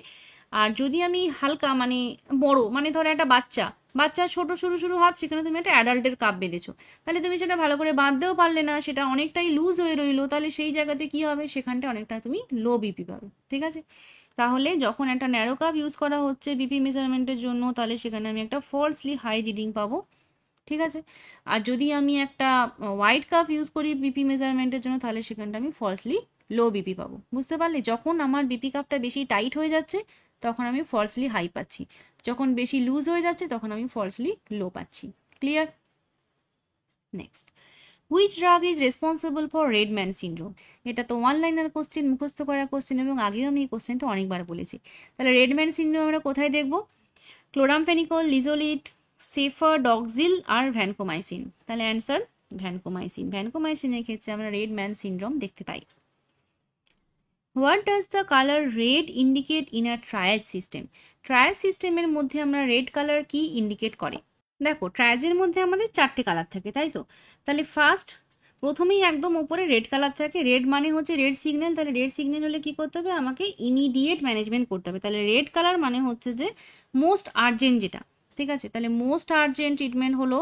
আর যদি আমি হালকা মানে বড়, মানে ধরো একটা বাচ্চা ছোট সরু সরু হাত, সেখানে তুমি একটা অ্যাডাল্টের কাপ বেঁধেছো, তাহলে তুমি সেটা ভালো করে বাঁধতেও পারলে না, সেটা অনেকটাই লুজ হয়ে রইলো, তাহলে সেই জায়গাতে কি হবে? সেখানটা অনেকটা তুমি লো বিপি পাবে। ঠিক আছে, তাহলে যখন একটা ন্যারো কাপ ইউজ করা হচ্ছে বিপি মেজারমেন্টের জন্য তাহলে সেখানে আমি একটা ফলসলি হাই রিডিং পাবো, ঠিক আছে। আর যদি আমি একটা হোয়াইট কাপ ইউজ করি বিপি মেজারমেন্টের জন্য, তাহলে সেখানটা আমি ফলসলি লো বিপি পাবো। বুঝতে পারলে? যখন আমার বিপি কাপটা বেশি টাইট হয়ে যাচ্ছে তখন আমি ফলসলি হাই পাচ্ছি, যখন বেশি লুজ হয়ে যাচ্ছে তখন আমি ফলসলি লো পাচ্ছি। Clear? Next, which drug is responsible for red man syndrome? এটা তো ওয়ান লাইনার কোশ্চেন, মুখস্থ করা কোশ্চেন, এবং আগেও আমি এই কোশ্চেনটা অনেকবার বলেছি। তাহলে রেড ম্যান সিনড্রোম আমরা কোথায় দেখবো? ক্লোরামফেনিকল, লিজোলিট, সেফাডক্সিল আর ভ্যানকোমাইসিন। তাহলে অ্যান্সার ভ্যানকোমাইসিন। ভ্যানকোমাইসিনের ক্ষেত্রে আমরা রেড ম্যান সিনড্রোম দেখতে পাই। What does the colour red indicate in a triage system? Triage সিস্টেমের মধ্যে আমরা রেড কালার কি ইন্ডিকেট করে? দেখো, ট্রায়াজের মধ্যে আমাদের 4টে কালার থাকে, তাই তো? তাহলে প্রথমেই একদম উপরে রেড কালার থাকে। রেড মানে হচ্ছে রেড সিগন্যাল। তাহলে রেড সিগন্যাল হলে কি করতে হবে? আমাকে ইমিডিয়েট ম্যানেজমেন্ট করতে হবে। তাহলে রেড কালার মানে হচ্ছে যে মোস্ট আর্জেন্ট যেটা, ঠিক আছে? তাহলে মোস্ট আর্জেন্ট ট্রিটমেন্ট হলো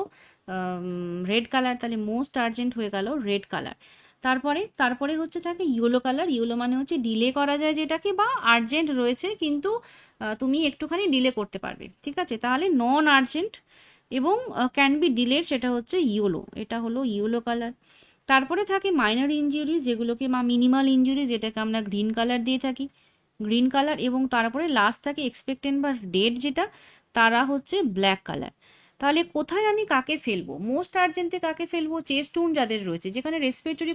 রেড কালার। তাহলে মোস্ট আর্জেন্ট হয়ে গেল রেড কালার। তারপরে তারপরে হচ্ছে থাকে ইয়েলো কালার। ইয়েলো মানে হচ্ছে ডিলে করা যায় যেটাকে, বা আর্জেন্ট রয়েছে কিন্তু তুমি একটুখানি ডিলে করতে পারবে, ঠিক আছে? তাহলে নন আর্জেন্ট এবং ক্যান বি ডিলেড, সেটা হচ্ছে ইয়েলো। এটা হলো ইয়েলো কালার। তারপরে থাকে মাইনর ইনজুরিজ, যেগুলোকে বা মিনিমাল ইনজুরি, যেটাকে আমরা গ্রিন কালার দিয়ে থাকি, গ্রিন কালার। এবং তারপরে লাস্ট থাকে এক্সপেক্টেন্ট বা ডেড, যেটা তারা হচ্ছে ব্ল্যাক কালার। তাহলে কোথায় আমি কাকে ফেলবো? মোস্ট আর্জেন্টে কাকে ফেলবো? চেস্ট উন্ড যাদের রয়েছে, যেখানে রেসপিরেটরি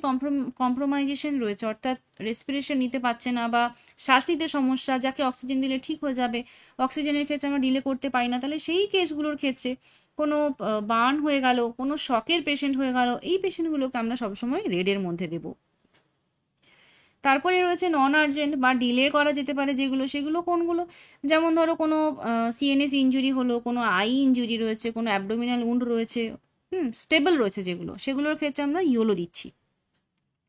কম্প্রোমাইজেশন রয়েছে, অর্থাৎ রেসপিরেশন নিতে পারছে না বা শ্বাস নিতে সমস্যা, যাকে অক্সিজেন দিলে ঠিক হয়ে যাবে, অক্সিজেনের ক্ষেত্রে আমরা ডিলে করতে পারি না, তাহলে সেই কেসগুলোর ক্ষেত্রে কোনো বার্ন হয়ে গেল, কোনো শকের পেশেন্ট হয়ে গেল, এই পেশেন্টগুলোকে আমরা সবসময় রেডের মধ্যে দেবো। তারপরে রয়েছে নন আর্জেন্ট বা ডিলে করা যেতে পারে যেগুলো, সেগুলো কোনগুলো? যেমন ধরো কোনো সিএনএস ইনজুরি হলো, কোনো আই ইনজুরি রয়েছে, কোনো অ্যাবডোমিনাল উন্ড রয়েছে, স্টেবল রয়েছে যেগুলো, সেগুলোর ক্ষেত্রে আমরা ইয়েলো দিচ্ছি।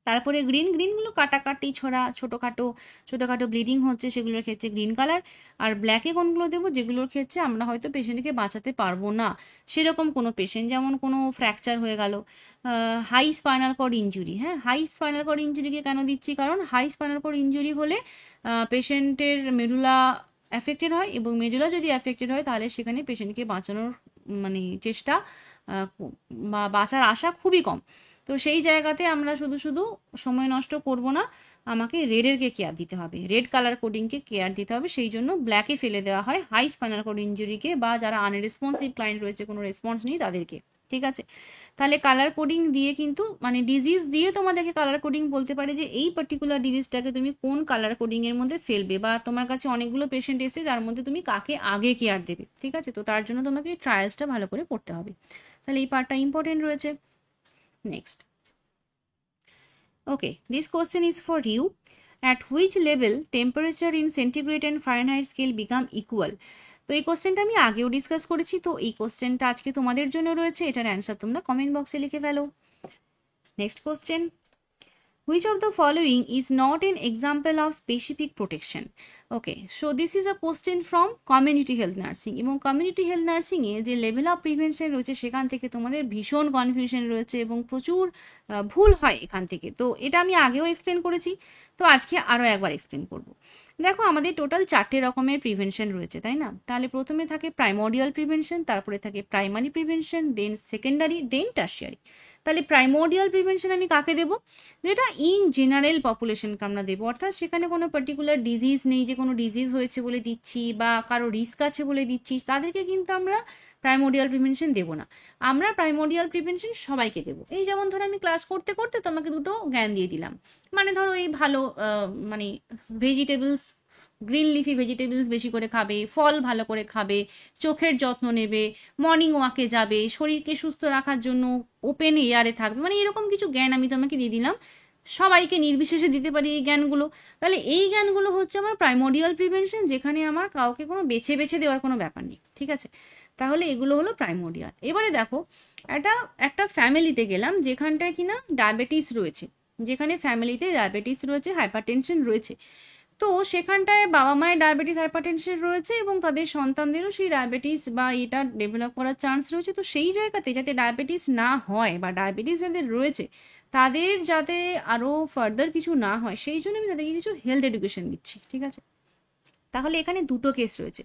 তারপরে গ্রিনগুলো কাটাকাটি ছড়া, ছোটোখাটো ব্লিডিং হচ্ছে, সেগুলোর ক্ষেত্রে গ্রিন কালার। আর ব্ল্যাকে কোনগুলো দেবো? যেগুলোর ক্ষেত্রে আমরা হয়তো পেশেন্টকে বাঁচাতে পারবো না, সেরকম কোনো পেশেন্ট, যেমন কোনো ফ্র্যাকচার হয়ে গেল, হাই স্পাইনাল কর্ড ইনজুরি। হ্যাঁ, হাই স্পাইনাল কর্ড ইনজুরিকে কেন দিচ্ছি? কারণ হাই স্পাইনাল কর্ড ইনজুরি হলে পেশেন্টের মেডুলা অ্যাফেক্টেড হয়, এবং মেডুলা যদি অ্যাফেক্টেড হয় তাহলে সেখানে পেশেন্টকে বাঁচানোর মানে চেষ্টা বা বাঁচার আশা খুবই কম। তো সেই জায়গাতে আমরা শুধু শুধু সময় নষ্ট করব না, আমাকে রেডেরকে কেয়ার দিতে হবে, রেড কালার কোডিংকে কেয়ার দিতে হবে। সেই জন্য ব্ল্যাকে ফেলে দেওয়া হয় হাই স্পাইনাল কর্ড ইনজুরিকে, বা যারা আনরেসপন্সিভ ক্লায়েন্ট রয়েছে, কোনো রেসপন্স নেই তাদেরকে, ঠিক আছে? তাহলে কালার কোডিং দিয়ে কিন্তু মানে ডিজিজ দিয়ে তোমাদেরকে কালার কোডিং বলতে পারে যে এই পার্টিকুলার ডিজিজটাকে তুমি কোন কালার কোডিং এর মধ্যে ফেলবে, বা তোমার কাছে অনেকগুলো পেশেন্ট এসে যার মধ্যে তুমি কাকে আগে কেয়ার দেবে, ঠিক আছে? তো তার জন্য তোমাকে ট্রায়ালসটা ভালো করে পড়তে হবে। তাহলে এই পার্টটা ইম্পর্টেন্ট রয়েছে। Next, okay, this question is for you. At which level temperature in centigrade and Fahrenheit scale become equal? তো এই কোশ্চেনটা আমি আগেও ডিসকাস করেছি, তো এই কোশ্চেনটা আজকে তোমাদের জন্য রয়েছে। এটার অ্যান্সার তোমরা কমেন্ট বক্সে লিখে ফেলো। Next question, which of the following is not an example of specific protection? Okay, so this is a question from community health nursing, এবং community health nursing এ যে level of prevention রয়েছে সেখান থেকে তোমাদের ভীষণ কনফিউশন রয়েছে এবং প্রচুর ভুল হয় এখান থেকে। তো এটা আমি আগেও এক্সপ্লেন করেছি, তো আজকে আরও একবার এক্সপ্লেন করব। দেখো, আমাদের টোটাল 4টে রকমের প্রিভেনশন রয়েছে, তাই না? তাহলে প্রথমে থাকে প্রাইমোডিয়াল প্রিভেনশন, তারপরে থাকে প্রাইমারি প্রিভেনশন, দেন সেকেন্ডারি, দেন টার্সিয়ারি। তাহলে প্রাইমোডিয়াল প্রিভেনশন আমি কাকে দেবো? যেটা ইন জেনারেল পপুলেশনকে আমরা দেবো, অর্থাৎ সেখানে কোনো পার্টিকুলার ডিজিজ নেই যে কোনো ডিজিজ হয়েছে বলে দিচ্ছি বা কারো রিস্ক আছে বলে দিচ্ছি, তাদেরকে কিন্তু আমরা প্রাইমোডিয়াল প্রিভেনশন দেবো না। আমরা প্রাইমোডিয়াল প্রিভেনশন সবাইকে দেবো। এই যেমন ধরো আমি ক্লাস করতে করতে তোমাকে দুটো জ্ঞান দিয়ে দিলাম, মানে ধরো এই ভালো মানে ভেজিটেবলস, গ্রিন লিফি ভেজিটেবলস বেশি করে খাবে, ফল ভালো করে খাবে, চোখের যত্ন নেবে, মর্নিং ওয়াকে যাবে, শরীরকে সুস্থ রাখার জন্য ওপেন এয়ারে থাকবে, মানে এরকম কিছু জ্ঞান আমি তোমাকে দিয়ে দিলাম। সবাইকে নির্বিশেষে দিতে পারি এই জ্ঞানগুলো। তাহলে এই জ্ঞানগুলো হচ্ছে আমার প্রাইমোডিয়াল প্রিভেনশন, যেখানে আমার কাউকে কোনো বেছে বেছে দেওয়ার কোনো ব্যাপার নেই, ঠিক আছে? তাহলে এগুলো হলো প্রাইমোডিয়াল। এবারে দেখো, একটা ফ্যামিলিতে গেলাম যেখানটায় কিনা ডায়াবেটিস রয়েছে, যেখানে ফ্যামিলিতে ডায়াবেটিস রয়েছে, হাইপারটেনশন রয়েছে। তো সেখানটায় বাবা মায়ের ডায়াবেটিস হাইপারটেনশন রয়েছে এবং তাদের সন্তানদেরও সেই ডায়াবেটিস বা এটা ডেভেলপ করার চান্স রয়েছে। তো সেই জায়গাতে যাতে ডায়াবেটিস না হয় বা ডায়াবেটিস যাদের রয়েছে তাদের যাতে আরও ফার্দার কিছু না হয়, সেই জন্য আমি তাদেরকে কিছু হেলথ এডুকেশন দিচ্ছি, ঠিক আছে? তাহলে এখানে দুটো কেস রয়েছে,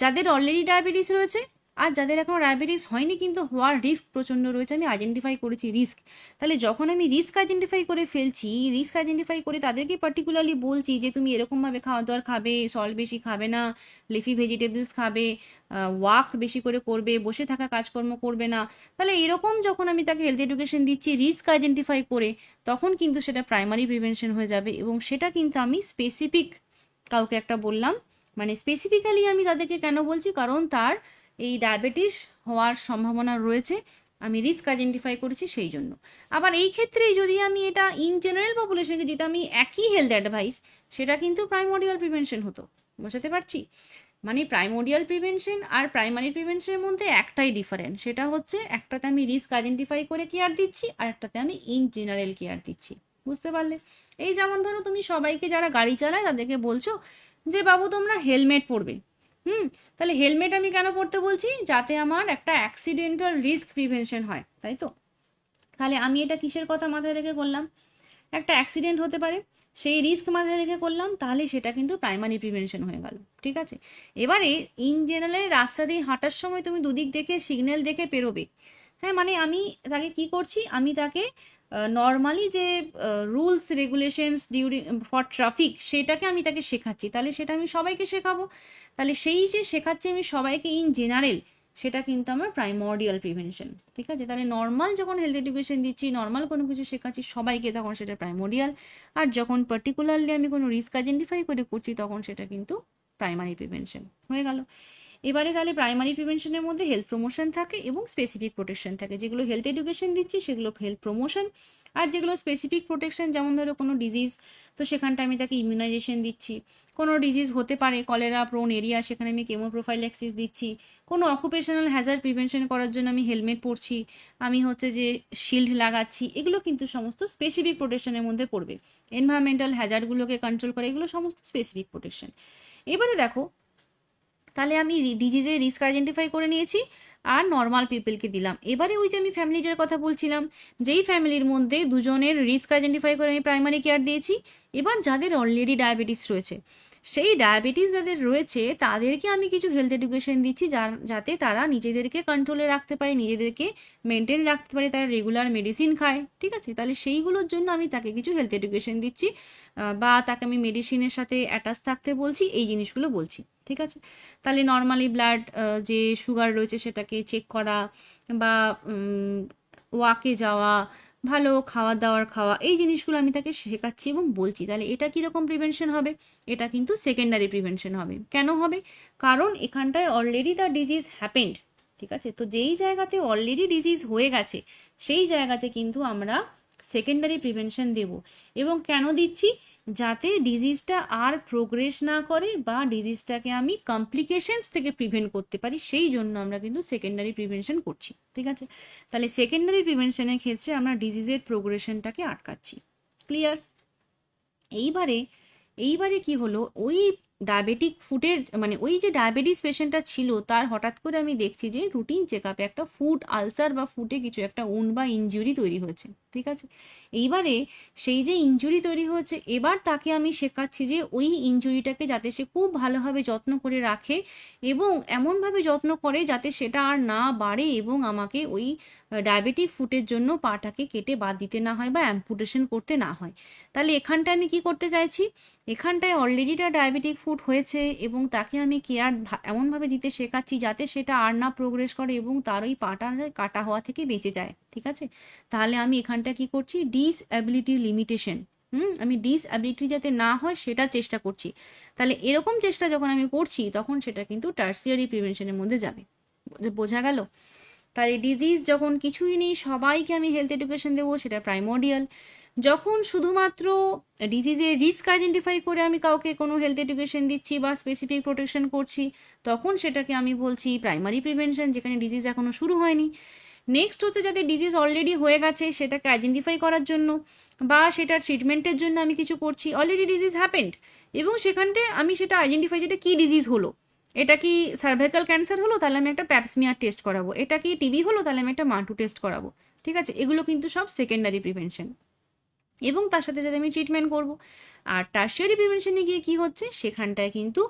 যাদের অলরেডি ডায়াবেটিস রয়েছে আর যাদের এখনো ডায়াবেটিস হয়নি কিন্তু হওয়ার রিস্ক প্রচণ্ড রয়েছে, আমি আইডেন্টিফাই করেছি রিস্ক। তাহলে যখন আমি রিস্ক আইডেন্টিফাই করে ফেলছি, রিস্ক আইডেন্টিফাই করে তাদেরকে পার্টিকুলারলি বলছি যে তুমি এরকমভাবে খাওয়া দাওয়ার খাবে, সল্ট বেশি খাবে না, লিফি ভেজিটেবলস খাবে, ওয়াক বেশি করে করবে, বসে থাকা কাজকর্ম করবে না, তাহলে এরকম যখন আমি তাকে হেলথ এডুকেশন দিচ্ছি রিস্ক আইডেন্টিফাই করে, তখন কিন্তু সেটা প্রাইমারি প্রিভেনশন হয়ে যাবে। এবং সেটা কিন্তু আমি স্পেসিফিক কাউকে একটা বললাম, মানে স্পেসিফিক্যালি আমি তাদেরকে কেন বলছি, কারণ তার এই ডায়াবেটিস হওয়ার সম্ভাবনা রয়েছে, আমি রিস্ক আইডেন্টিফাই করেছি সেই জন্য। আবার এই ক্ষেত্রেই যদি আমি এটা ইন জেনারেল পপুলেশনকে দিতাম আমি একই হেলথ অ্যাডভাইস, সেটা কিন্তু প্রাইমোডিয়াল প্রিভেনশন হতো। বোঝাতে পারছি? মানে প্রাইমোডিয়াল প্রিভেনশন আর প্রাইমারি প্রিভেনশনের মধ্যে একটাই ডিফারেন্ট, সেটা হচ্ছে একটাতে আমি রিস্ক আইডেন্টিফাই করে কেয়ার দিচ্ছি আর একটাতে আমি ইন জেনারেল কেয়ার দিচ্ছি। বুঝতে পারলে? এই যেমন ধরো তুমি সবাইকে যারা গাড়ি চালায় তাদেরকে বলছো যে বাবু তোমরা হেলমেট পরবে। তাহলে হেলমেট আমি কেন পরতে বলছি? যাতে আমার একটা অ্যাক্সিডেন্টাল রিস্ক প্রিভেনশন হয়, তাই তো? তাহলে আমি এটা কিসের কথা মাথায় রেখে করলাম? একটা অ্যাক্সিডেন্ট হতে পারে, সেই রিস্ক মাথায় রেখে করলাম, তাহলে সেটা কিন্তু প্রাইমারি প্রিভেনশন হয়ে গেল। ঠিক আছে? এবারে ইন জেনারেল রাস্তা দিয়ে হাঁটার সময় তুমি দুদিক দেখে সিগন্যাল দেখে পেরোবে। হ্যাঁ, মানে আমি তাকে কি করছি, আমি তাকে নর্মালি যে rules regulations during for traffic সেটাকে আমি তাকে শেখাচ্ছি, তাহলে সেটা আমি সবাইকে শেখাবো। তাহলে সেই যে শেখাচ্ছি আমি সবাইকে ইন জেনারেল, সেটা কিন্তু আমার প্রাইমর্ডিয়াল প্রিভেনশন। ঠিক আছে? তাহলে নর্মাল যখন হেলথ এডুকেশন দিচ্ছি, নর্মাল কোনো কিছু শেখাচ্ছি সবাইকে, তখন সেটা প্রাইমর্ডিয়াল। আর যখন পার্টিকুলারলি আমি কোনো রিস্ক আইডেন্টিফাই করে করছি তখন সেটা কিন্তু প্রাইমারি প্রিভেনশন হয়ে গেল। এবারে তাহলে প্রাইমারি প্রিভেনশনের মধ্যে হেলথ প্রমোশন থাকে এবং স্পেসিফিক প্রোটেকশন থাকে। যেগুলো হেলথ এডুকেশন দিচ্ছি সেগুলো হেলথ প্রমোশন, আর যেগুলো স্পেসিফিক প্রোটেকশন, যেমন ধরো কোনো ডিজিজ, তো সেখানটা আমি তাকে ইমিউনাইজেশন দিচ্ছি। কোনো ডিজিজ হতে পারে কলেরা প্রোন এরিয়া, সেখানে আমি কেমোপ্রোফাইল্যাক্সিস দিচ্ছি। কোনো অকুপেশনাল হ্যাজার্ড প্রিভেনশন করার জন্য আমি হেলমেট পরছি, আমি হচ্ছে যে শিল্ড লাগাচ্ছি। এগুলো কিন্তু সমস্ত স্পেসিফিক প্রোটেকশনের মধ্যে পড়বে। এনভায়রনমেন্টাল হ্যাজার্ডগুলোকে কন্ট্রোল করে, এগুলো সমস্ত স্পেসিফিক প্রোটেকশন। এবারে দেখো, তাহলে আমি ডিজিজের রিস্ক আইডেন্টিফাই করে নিয়েছি আর নর্মাল পিপলকে দিলাম। এবারে ওই যে আমি ফ্যামিলিটার কথা বলছিলাম, যেই ফ্যামিলির মধ্যে দুজনের রিস্ক আইডেন্টিফাই করে আমি প্রাইমারি কেয়ার দিয়েছি। এবার যাদের অলরেডি ডায়াবেটিস রয়েছে, সেই ডায়াবেটিস যাদের রয়েছে তাদেরকে আমি কিছু হেলথ এডুকেশন দিচ্ছি যাতে তারা নিজেদেরকে কন্ট্রোলে রাখতে পারে, নিজেদেরকে মেনটেন রাখতে পারে, তারা রেগুলার মেডিসিন খায়। ঠিক আছে? তাহলে সেইগুলোর জন্য আমি তাকে কিছু হেলথ এডুকেশন দিচ্ছি, বা তাকে আমি মেডিসিনের সাথে অ্যাটাচ থাকতে বলছি, এই জিনিসগুলো বলছি। ঠিক আছে? তাহলে নর্মালি ব্লাড যে সুগার রয়েছে সেটাকে চেক করা, বা ওয়াকে যাওয়া, ভালো খাওয়া দাওয়ার খাওয়া, এই জিনিসগুলো আমি তাকে শেখাচ্ছি এবং বলছি। তাহলে এটা কীরকম প্রিভেনশন হবে? এটা কিন্তু সেকেন্ডারি প্রিভেনশন হবে। কেন হবে? কারণ এখানটায় অলরেডি দ্য ডিজিজ হ্যাপেন্ড। ঠিক আছে? তো যেই জায়গাতে অলরেডি ডিজিজ হয়ে গেছে সেই জায়গাতে কিন্তু আমরা সেকেন্ডারি প্রিভেনশন দেব। এবং কেন দিচ্ছি? যাতে ডিজিজটা আর প্রোগ্রেস না করে বা ডিজিজটাকে আমি কমপ্লিকেশনস থেকে প্রিভেন্ট করতে পারি, সেই জন্য আমরা কিন্তু সেকেন্ডারি প্রিভেনশন করছি। ঠিক আছে? তাহলে সেকেন্ডারি প্রিভেনশনের ক্ষেত্রে আমরা ডিজিজের প্রোগ্রেশনটাকে আটকাচ্ছি। ক্লিয়ার? এইবারে এইবারে কি হলো, ওই ডায়াবেটিক ফুডের মানে ওই যে ডায়াবেটিস পেশেন্টটা ছিল তার হঠাৎ করে আমি দেখছি যে রুটিন চেক আপে একটা ফুড আলসার বা ফুডে কিছু একটা উন্ড বা ইনজুরি তৈরি হয়েছে। ঠিক আছে? এইবারে সেই যে ইনজুরি তৈরি হয়েছে, এবার তাকে আমি শেখাচ্ছি যে ওই ইনজুরিটাকে যাতে সে খুব ভালোভাবে যত্ন করে রাখে এবং এমনভাবে যত্ন করে যাতে সেটা আর না বাড়ে এবং আমাকে ওই ডায়াবেটিক ফুডের জন্য পাটাকে কেটে বাদ দিতে না হয় বা অ্যাম্পুটেশন করতে না হয়। তাহলে এখানটায় আমি কি করতে চাইছি? এখানটায় অলরেডি তার ডায়াবেটিক ফুড হয়েছে এবং তাকে আমি কেয়ার এমনভাবে দিতে শেখাচ্ছি যাতে সেটা আর না প্রোগ্রেস করে এবং তার ওই পাটা কাটা হওয়া থেকে বেঁচে যায়। ঠিক আছে? তাহলে আমি এখানটা কি করছি? Disability limitation. আমি ডিসঅ্যাবিলিটি যাতে না হয় সেটা চেষ্টা করছি। তাহলে এরকম চেষ্টা যখন আমি করছি তখন সেটা কিন্তু টার্সিয়ারি প্রিভেনশনের মধ্যে যাবে। বোঝা গেল? তাহলে ডিজিজ যখন কিছুই নেই সবাইকে আমি হেলথ এডুকেশন দেবো, সেটা প্রাইমোডিয়াল। যখন শুধুমাত্র ডিজিজের রিস্ক আইডেন্টিফাই করে আমি কাউকে কোনো হেলথ এডুকেশন দিচ্ছি বা স্পেসিফিক প্রোটেকশন করছি, তখন সেটাকে আমি বলছি প্রাইমারি প্রিভেনশন, যেখানে ডিজিজ এখনো শুরু হয়নি। নেক্সট হচ্ছে যাদের ডিজিজ অলরেডি হয়ে গেছে সেটাকে আইডেন্টিফাই করার জন্য বা সেটা ট্রিটমেন্টের জন্য আমি কিছু করছি। অলরেডি ডিজিজ হ্যাপেন্ড এবং সেখানটায় আমি সেটা আইডেন্টিফাই, যেটা কি ডিজিজ হলো, এটা কি সার্ভাইকাল ক্যান্সার হলো, তাহলে আমি একটা প্যাপসমিয়ার টেস্ট করাবো। এটা কি টিবি হলো, তাহলে আমি একটা মান্টু টেস্ট করাবো। ঠিক আছে? এগুলো কিন্তু সব সেকেন্ডারি প্রিভেনশন। এবং তার সাথে সাথে আমি ট্রিটমেন্ট করব। আর টার্সিয়ারি প্রিভেনশনে গিয়ে কি হচ্ছে, সেখানটায় কিন্তু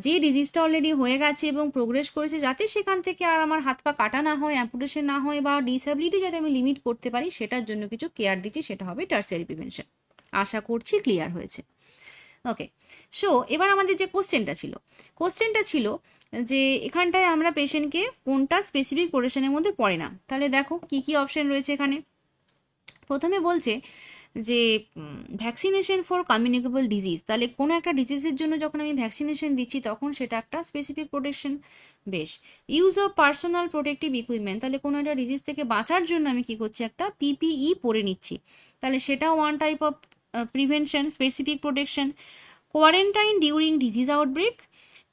যে ডিজিজটা অলরেডি হয়ে গেছে এবং প্রোগ্রেস করেছে, যাতে সেখান থেকে আর আমার হাত পা কাটা না হয়, অ্যাম্পুটেশন না হয়, বা ডিসএবিলিটি যাতে আমি লিমিট করতে পারি, সেটার জন্য কিছু কেয়ার দিচ্ছি, সেটা হবে টার্সিয়ারি প্রিভেনশন। আশা করছি ক্লিয়ার হয়েছে। ওকে, সো এবার আমাদের যে কোশ্চেনটা ছিল যে এখানটায় আমরা পেশেন্টকে কোনটা স্পেসিফিক প্রোটেকশনের মধ্যে পড়ে না। তাহলে দেখো কি কি অপশন রয়েছে এখানে। প্রথমে বলছে যে ভ্যাকসিনেশন ফর কমিউনিকেবল ডিজিজ, তাহলে কোনো একটা ডিজিজের জন্য যখন আমি ভ্যাকসিনেশন দিচ্ছি তখন সেটা একটা স্পেসিফিক প্রোটেকশন। বেশ, use of personal protective equipment, তাহলে কোনো একটা ডিজিজ থেকে বাঁচার জন্য আমি কি করছি, একটা পিপিই পরে নিচ্ছি, তাহলে সেটাও one type of prevention, specific protection. Quarantine during disease outbreak,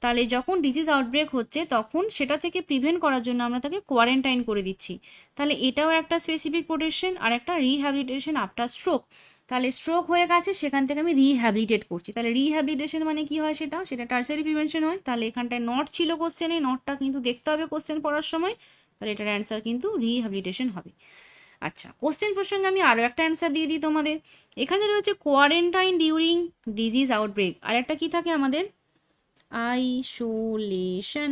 তাহলে যখন ডিজিজ আউটব্রেক হচ্ছে তখন সেটা থেকে প্রিভেন্ট করার জন্য আমরা তাকে কোয়ারেন্টাইন করে দিচ্ছি, তাহলে এটাও একটা স্পেসিফিক প্রোটেকশন। আর একটা রিহ্যাবিলিটেশন আফটার স্ট্রোক, তাহলে স্ট্রোক হয়ে গেছে সেখান থেকে আমি রিহ্যাবিলিটেট করছি, তাহলে রিহ্যাবিলিটেশন মানে কি হয়, সেটা টার্সারি প্রিভেনশন হয়। তাহলে এখানটায় নট ছিল কোশ্চেনে, নটটা কিন্তু দেখতে হবে কোশ্চেন পড়ার সময়, তাহলে এটার অ্যান্সার কিন্তু রিহ্যাবিলিটেশন হবে। আচ্ছা, কোশ্চেন প্রসঙ্গে আমি আরও একটা অ্যান্সার দিয়ে দিই তোমাদের। এখানে রয়েছে কোয়ারেন্টাইন ডিউরিং ডিজিজ আউটব্রেক, আর একটা কি থাকে আমাদের, আইসোলেশন।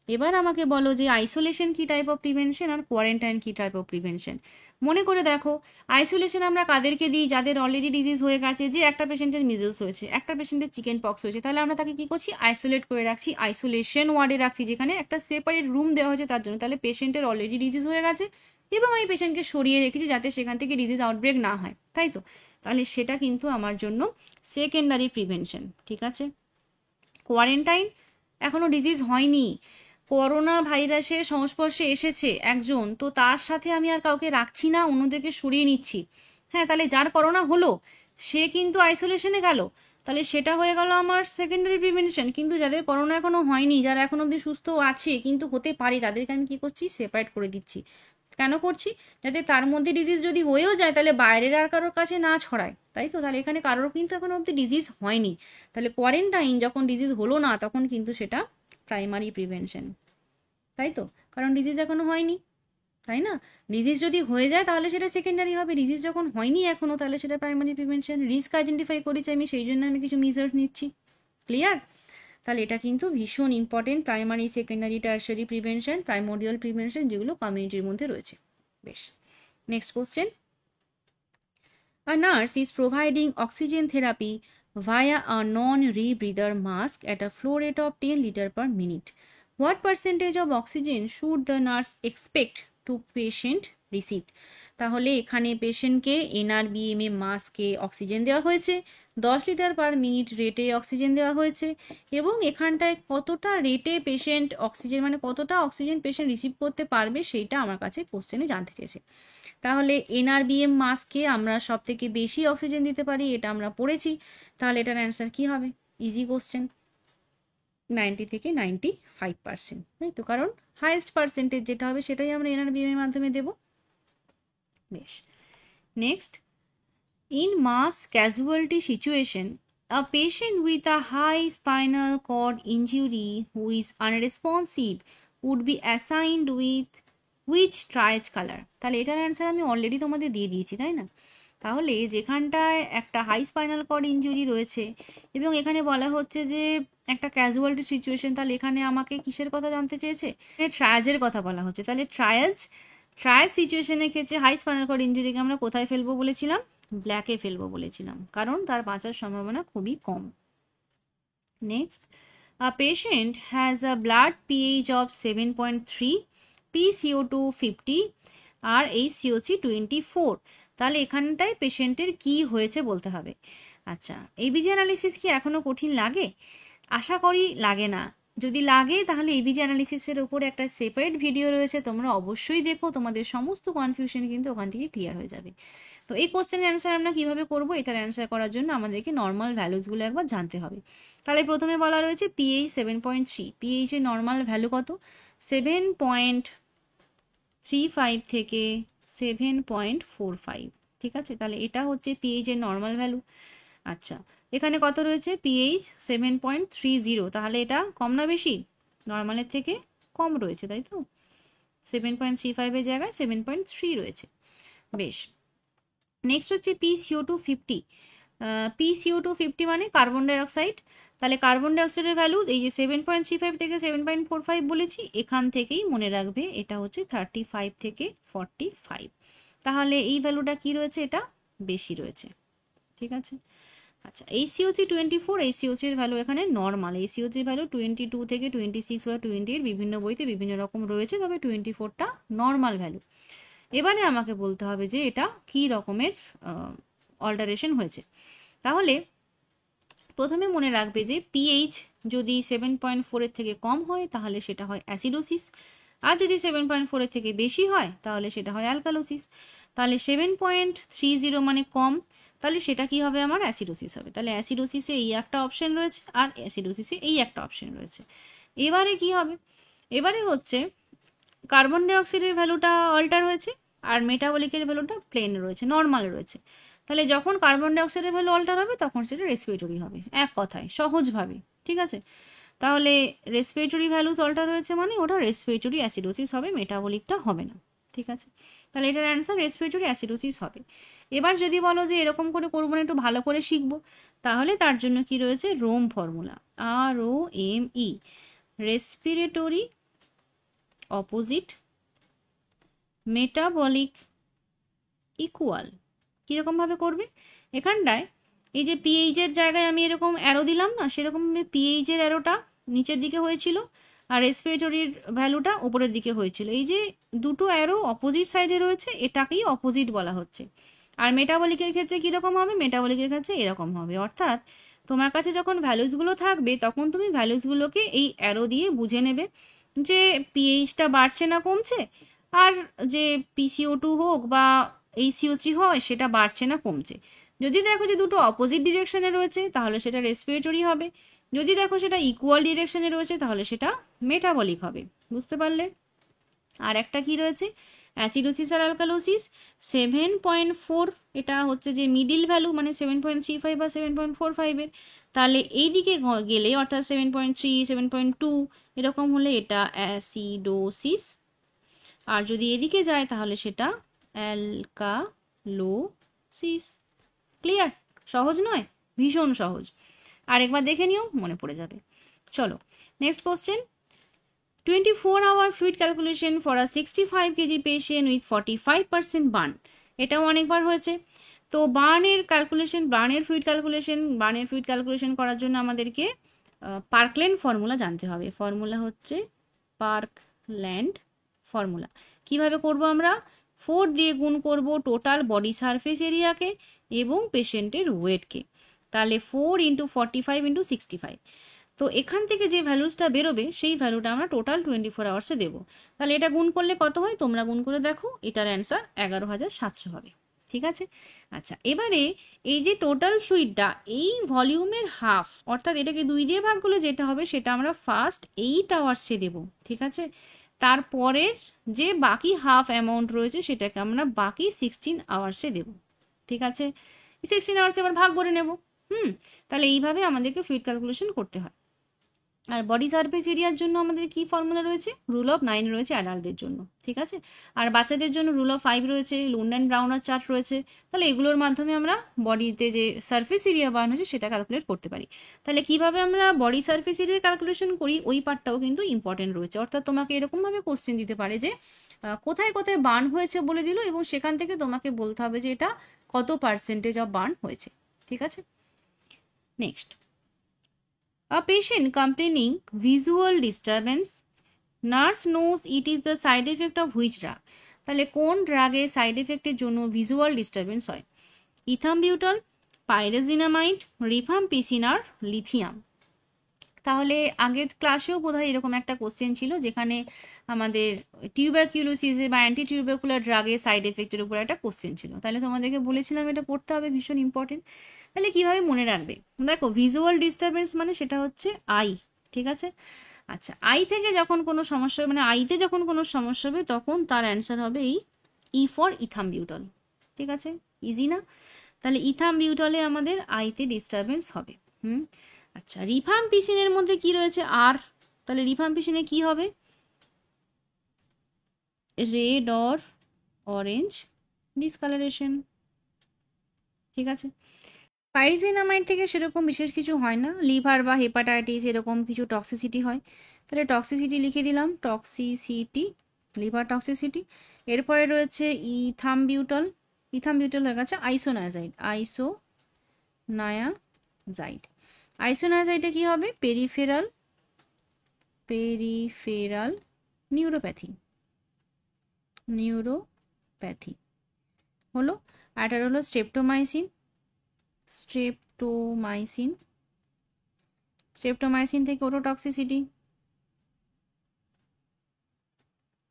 এবার আমাকে বলো যে আইসোলেশন কি টাইপ অফ প্রিভেনশন আর কোয়ারেন্টাইন কি টাইপ অফ প্রিভেনশন। মনে করে দেখো, আইসোলেশন আমরা কাদেরকে দিই, যাদের অলরেডি ডিজিজ হয়ে গেছে, যে একটা পেশেন্টের মিজলস হয়েছে, একটা পেশেন্টের চিকেন পক্স হয়েছে, তাহলে আমরা তাকে কি করছি, আইসোলেট করে রাখছি, আইসোলেশন ওয়ার্ডে রাখছি, যেখানে একটা সেপারেট রুম দেওয়া হয়েছে তার জন্য। তাহলে পেশেন্টের অলরেডি ডিজিজ হয়ে গেছে এবং আমি পেশেন্টকে সরিয়ে রেখেছি যাতে সেখান থেকে ডিজিজ আউটব্রেক না হয়, তাই তো? তাহলে সেটা কিন্তু আমার জন্য সেকেন্ডারি প্রিভেনশন, ঠিক আছে। কোয়ারেন্টাইন, এখনো ডিজিজ হয়নি, করোনা ভাইরাসের সংস্পর্শে এসেছে একজন, তো তার সাথে আমি আর কাউকে রাখছি না, অন্যদেরকে সরিয়ে নিচ্ছি। হ্যাঁ, তাহলে যার করোনা হলো সে কিন্তু আইসোলেশনে গেল, তাহলে সেটা হয়ে গেল আমার সেকেন্ডারি প্রিভেনশন। কিন্তু যাদের করোনা এখনো হয়নি, যারা এখন অব্দি সুস্থ আছে কিন্তু হতে পারে, তাদেরকে আমি কি করছি, সেপারেট করে দিচ্ছি। কেন করছি, যাতে তার মধ্যে ডিজিজ যদি হয়েও যায় তাহলে বাইরের আর কারোর কাছে না ছড়ায়, তাই তো? তাহলে এখানে কারোর কিন্তু এখন অব্দি ডিজিজ হয়নি, তাহলে কোয়ারেন্টাইন যখন ডিজিজ হলো না তখন কিন্তু সেটা প্রাইমারি প্রিভেনশন, তাই তো? কারণ ডিজিজ এখনো হয়নি, তাই না? ডিজিজ যদি হয়ে যায় তাহলে সেটা সেকেন্ডারি হবে, ডিজিজ যখন হয়নি এখনো, তাহলে সেটা প্রাইমারি প্রিভেনশন। রিস্ক আইডেন্টিফাই করেছি আমি, সেই জন্য আমি কিছু মেজার নিচ্ছি। ক্লিয়ার? তাহলে এটা কিন্তু ভীষণ important, primary, secondary, tertiary prevention, primordial prevention, যেগুলো কমিউনিটির মধ্যে রয়েছে। বেশ, next question. A nurse is providing oxygen therapy via a non-rebreather mask at a flow rate of 10 liters per minute. What percentage of oxygen should the nurse expect to patient receive? তাহলে এখানে পেশেন্টকে এনআরবিএমএ মাস্কে oxygen দেওয়া হয়েছে, 10 litre per minute রেটে oxygen দেওয়া হয়েছে, এবং এখানটায় কতটা রেটে পেশেন্ট অক্সিজেন, মানে কতটা অক্সিজেন পেশেন্ট রিসিভ করতে পারবে, সেইটা আমার কাছে কোশ্চেনে জানতে চেয়েছে। তাহলে এনআরবিএম মাস্কে আমরা সব থেকে বেশি অক্সিজেন দিতে পারি, এটা আমরা পড়েছি। তাহলে এটার অ্যান্সার কি হবে, ইজি কোশ্চেন, 90 থেকে 95%, তাই তো? কারণ হাইয়েস্ট পার্সেন্টেজ যেটা হবে সেটাই আমরা এনআরবিএম এর মাধ্যমে দেব। বেশ, next. In mass casualty situation, a patient with a high spinal cord injury who is unresponsive would be assigned with which triage color? তাহলে এটার অ্যান্সার আমি অলরেডি তোমাদের দিয়ে দিয়েছি, তাই না? তাহলে যেখানটায় একটা হাই স্পাইনাল কর্ড ইনজুরি রয়েছে এবং এখানে বলা হচ্ছে যে একটা ক্যাজুয়ালিটি সিচুয়েশন, তাহলে এখানে আমাকে কিসের কথা জানতে চেয়েছে, ট্রায়াজের কথা বলা হচ্ছে। তাহলে ট্রায়াজ সিচুয়েশনের ক্ষেত্রে হাই স্পাইনাল কর্ড ইনজুরিকে আমরা কোথায় ফেলবো বলেছিলাম, ব্ল্যাকে ফেলবো বলেছিলাম, কারণ তার বাঁচার সম্ভাবনা খুবই কম। Next, a patient has a blood pH of 7.3, PCO2 50 R HCO3 24, তাহলে এখানটায় পেশেন্টের কি হয়েছে বলতে হবে। আচ্ছা, এবিজি অ্যানালিসিস কি এখনো কঠিন লাগে? আশা করি লাগে না। যদি লাগে তাহলে এবিজি অ্যানালিসিসের উপরে একটা সেপারেট ভিডিও রয়েছে, তোমরা অবশ্যই দেখো, তোমাদের সমস্ত কনফিউশন কিন্তু ওখান থেকে ক্লিয়ার হয়ে যাবে। তো এই কোশ্চেনের অ্যান্সার আমরা কিভাবে করব, এটার অ্যান্সার করার জন্য আমাদেরকে নর্মাল ভ্যালুসগুলো একবার জানতে হবে। তাহলে প্রথমে বলা রয়েছে পিএইচ 7.3, পিএইচ এর নর্মাল ভ্যালু কত, 7.35 থেকে 7.45, ঠিক আছে? তাহলে এটা হচ্ছে পিএইচ এর নর্মাল ভ্যালু। আচ্ছা, এখানে কত রয়েছে, পিএইচ 7.30, তাহলে এটা কম না বেশি, নর্মালের থেকে কম রয়েছে, তাই তো? 7.35 এর জায়গায় 7.3 রয়েছে। বেশ, নেক্সট হচ্ছে PCO2 50। PCO2 50 মানে কার্বন ডাইঅক্সাইড। তাহলে কার্বন ডাইঅক্সাইডের ভ্যালু এই যে 7.35 থেকে 7.45 বলেছি, এখান থেকেই মনে রাখবে এটা হচ্ছে 35 থেকে 45। তাহলে এই ভ্যালুটা কি রয়েছে, এটা বেশি রয়েছে। ঠিক আছে। আচ্ছা, ACO3 24, ACO3 এর ভ্যালু এখানে নর্মাল। ACO3 ভ্যালু 22 থেকে 26 বা 28 বিভিন্ন বইতে বিভিন্ন রকম রয়েছে, তবে 24টা নর্মাল ভ্যালু। এবারে আমাকে বলতে হবে যে এটা কি রকমের অল্টারেশন হয়েছে। তাহলে প্রথমে মনে রাখবে যে পিএইচ যদি 7.4-এর থেকে কম হয় তাহলে সেটা হয় অ্যাসিডোসিস, আর যদি 7.4-এর থেকে বেশি হয় তাহলে সেটা হয় অ্যালকালোসিস। তাহলে 7.30 মানে কম, তাহলে সেটা কি হবে, আমার অ্যাসিডোসিস হবে। তাহলে অ্যাসিডোসিসে এই একটা অপশন রয়েছে আর অ্যাসিডোসিসে এই একটা অপশন রয়েছে। এবারে কি হবে, এবারে হচ্ছে কার্বন ডাইঅক্সাইডের ভ্যালুটা অল্টার হয়েছে আর মেটাবলিকের ভ্যালুটা প্লেন রয়েছে, নর্মাল রয়েছে। তাহলে যখন কার্বন ডাইঅক্সাইডের ভ্যালু অল্টার হবে তখন সেটা রেসপিরেটরি হবে, এক কথায় সহজভাবে। ঠিক আছে। তাহলে রেসপিরেটরি ভ্যালুস অল্টার হয়েছে মানে ওটা রেসপিরেটরি অ্যাসিডোসিস হবে, মেটাবলিকটা হবে না। ঠিক আছে। তাহলে এটার অ্যান্সার রেসপিরেটরি অ্যাসিডোসিস হবে। এবার যদি বলো যে এরকম করে করবো না, একটু ভালো করে শিখবো, তাহলে তার জন্য কি রয়েছে, ROME formula, ROME, respiratory opposite metabolic equal. কীরকমভাবে করবে, এখানটায় এই যে পিএইচের জায়গায় আমি এরকম অ্যারো দিলাম না, সেরকমভাবে পিএইচের অ্যারোটা নিচের দিকে হয়েছিল আর রেসপিরেটরির ভ্যালুটা ওপরের দিকে হয়েছিল। এই যে দুটো অ্যারো অপোজিট সাইডে রয়েছে, এটাকেই অপোজিট বলা হচ্ছে। আর মেটাবলিকের ক্ষেত্রে কীরকম হবে, মেটাবলিকের ক্ষেত্রে এরকম হবে। অর্থাৎ তোমার কাছে যখন ভ্যালুসগুলো থাকবে তখন তুমি ভ্যালুসগুলোকে এই অ্যারো দিয়ে বুঝে নেবে যে পিএইচটা বাড়ছে না কমছে, আর যে PCO2 হোক বা ACO3 হয় সেটা বাড়ছে না কমছে। যদি দেখো যে দুটো অপোজিট ডিরেকশনে রয়েছে তাহলে সেটা রেসপিরেটরি হবে, যদি দেখো সেটা ইকুয়াল ডিরেকশনে রয়েছে তাহলে সেটা মেটাবলিক হবে। বুঝতে পারলে। আর একটা কি রয়েছে, অ্যাসিডোসিস আর অ্যালকালোসিস। 7.4 এটা হচ্ছে যে মিডিল ভ্যালু, মানে 7.35 বা 7.45-এর। তাহলে এই দিকে গেলে অর্থাৎ 7.3, 7.2 এরকম হলে এটা অ্যাসিডোসিস, আর যদি এদিকে যায় তাহলে সেটা অ্যালকালোসিস। ক্লিয়ার? সহজ নয়? ভীষণ সহজ। আর একবার দেখে নিও, মনে পড়ে যাবে। চলো next question. 24-hour fluid calculation for a 65 kg patient with 45% burn। এটাও অনেকবার হয়েছে। তো বার্নের ফ্লুইড ক্যালকুলেশন করার জন্য আমাদেরকে পার্কল্যান্ড ফর্মুলা জানতে হবে। ফর্মুলা হচ্ছে পার্কল্যান্ড ফর্মুলা। কিভাবে করব আমরা, 4 দিয়ে গুণ করব টোটাল বডি সারফেস এরিয়াকে এবং পেশেন্টের ওয়েটকে। তাহলে 4 × 45 × 65। তো এখান থেকে যে ভ্যালুসটা বেরোবে সেই ভ্যালুটা আমরা টোটাল 24 আওয়ার্সে দেবো। তাহলে এটা গুণ করলে কত হয়, তোমরা গুণ করে দেখো, এটার অ্যান্সার 11,700 হবে। ঠিক আছে। আচ্ছা, এবারে এই যে টোটাল ফ্লুইডটা এই ভলিউমের হাফ, অর্থাৎ এটাকে 2 দিয়ে ভাগ করলে যেটা হবে সেটা আমরা ফার্স্ট 8 আওয়ার্সে দেবো। ঠিক আছে। তারপরের যে বাকি হাফ অ্যামাউন্ট রয়েছে সেটাকে আমরা বাকি 16 আওয়ার্সে দেবো। ঠিক আছে। 16 আওয়ার্সে আবার ভাগ করে নেব। তাহলে এইভাবে আমাদেরকে ফ্লুইড ক্যালকুলেশন করতে হয়। আর বডি সারফেস এরিয়ার জন্য আমাদের কি ফর্মুলা রয়েছে, রুল অফ 9 রয়েছে অ্যাডাল্টদের জন্য। ঠিক আছে। আর বাচ্চাদের জন্য রুল অফ 5 রয়েছে, লুন্ড অ্যান্ড ব্রাউনার চার্ট রয়েছে। তাহলে এগুলোর মাধ্যমে আমরা বডিতে যে সারফেস এরিয়া বার্ন হচ্ছে সেটা ক্যালকুলেট করতে পারি। তাহলে কিভাবে আমরা বডি সারফেস এরিয়া ক্যালকুলেশন করি ওই পার্টটাও কিন্তু ইম্পর্টেন্ট রয়েছে। অর্থাৎ তোমাকে এরকমভাবে কোশ্চেন দিতে পারে যে কোথায় কোথায় বার্ন হয়েছে বলে দিল এবং সেখান থেকে তোমাকে বলতে হবে যে এটা কত পার্সেন্টেজ অফ বার্ন হয়েছে। ঠিক আছে। Next, a patient complaining visual disturbance, nurse knows it is the side effect of which drug। তাহলে কোন ড্রাগের সাইড এফেক্টের জন্য ভিজুয়াল ডিস্টারবেন্স হয়, ইথামবিউটল, পাইরাজিনামাইড, রিফাম্পিসিন আর লিথিয়াম। তাহলে আগের ক্লাসেও বোধহয় এরকম একটা কোশ্চেন ছিল যেখানে আমাদের টিউবারকিউলোসিসে বা অ্যান্টি টিউবারকুলার ড্রাগের সাইড এফেক্টের উপর একটা কোশ্চেন ছিল। তাহলে তোমাদেরকে বলেছিলাম এটা পড়তে হবে, ভীষণ ইম্পর্টেন্ট। তাহলে কিভাবে মনে রাখবে, দেখো ভিজুয়াল ডিস্টারবেন্স মানে সেটা হচ্ছে আই। ঠিক আছে। আচ্ছা, আই থেকে যখন কোনো সমস্যা হবে, মানে আইতে যখন কোনো সমস্যা হবে তখন তার অ্যান্সার হবে এই ই ফর ইথামবিউটল। ঠিক আছে, ইজি না? তাহলে ইথামবিউটলে আমাদের আইতে ডিস্টারবেন্স হবে। আচ্ছা, রিফাম্পিসিনের মধ্যে কি রয়েছে, আর। তাহলে রিফাম্পিসিনে কি হবে, রেড অর অরেঞ্জ ডিসকালারেশন। ঠিক আছে। পাইরিজিনামাইড থেকে সেরকম বিশেষ কিছু হয় না, লিভার বা হেপাটাইটিস এরকম কিছু টক্সিসিটি হয়। তাহলে টক্সিসিটি লিখে দিলাম, টক্সিসিটি, লিভার টক্সিসিটি। এরপরে রয়েছে ইথামবিউটল, ইথামবিউটল হয়ে গেছে আইসোনায়াজাইড, আইসোনায়াজাইড। আইসোনায়াজাইডে কি হবে? পেরিফেরাল, পেরিফেরাল নিউরোপ্যাথি, নিউরোপ্যাথি হলো। আর এটা হলো স্ট্রেপ্টোমাইসিন, স্ট্রেপ্টোমাইসিন, স্ট্রেপ্টোমাইসিন থেকে ওটোটক্সিসিটি।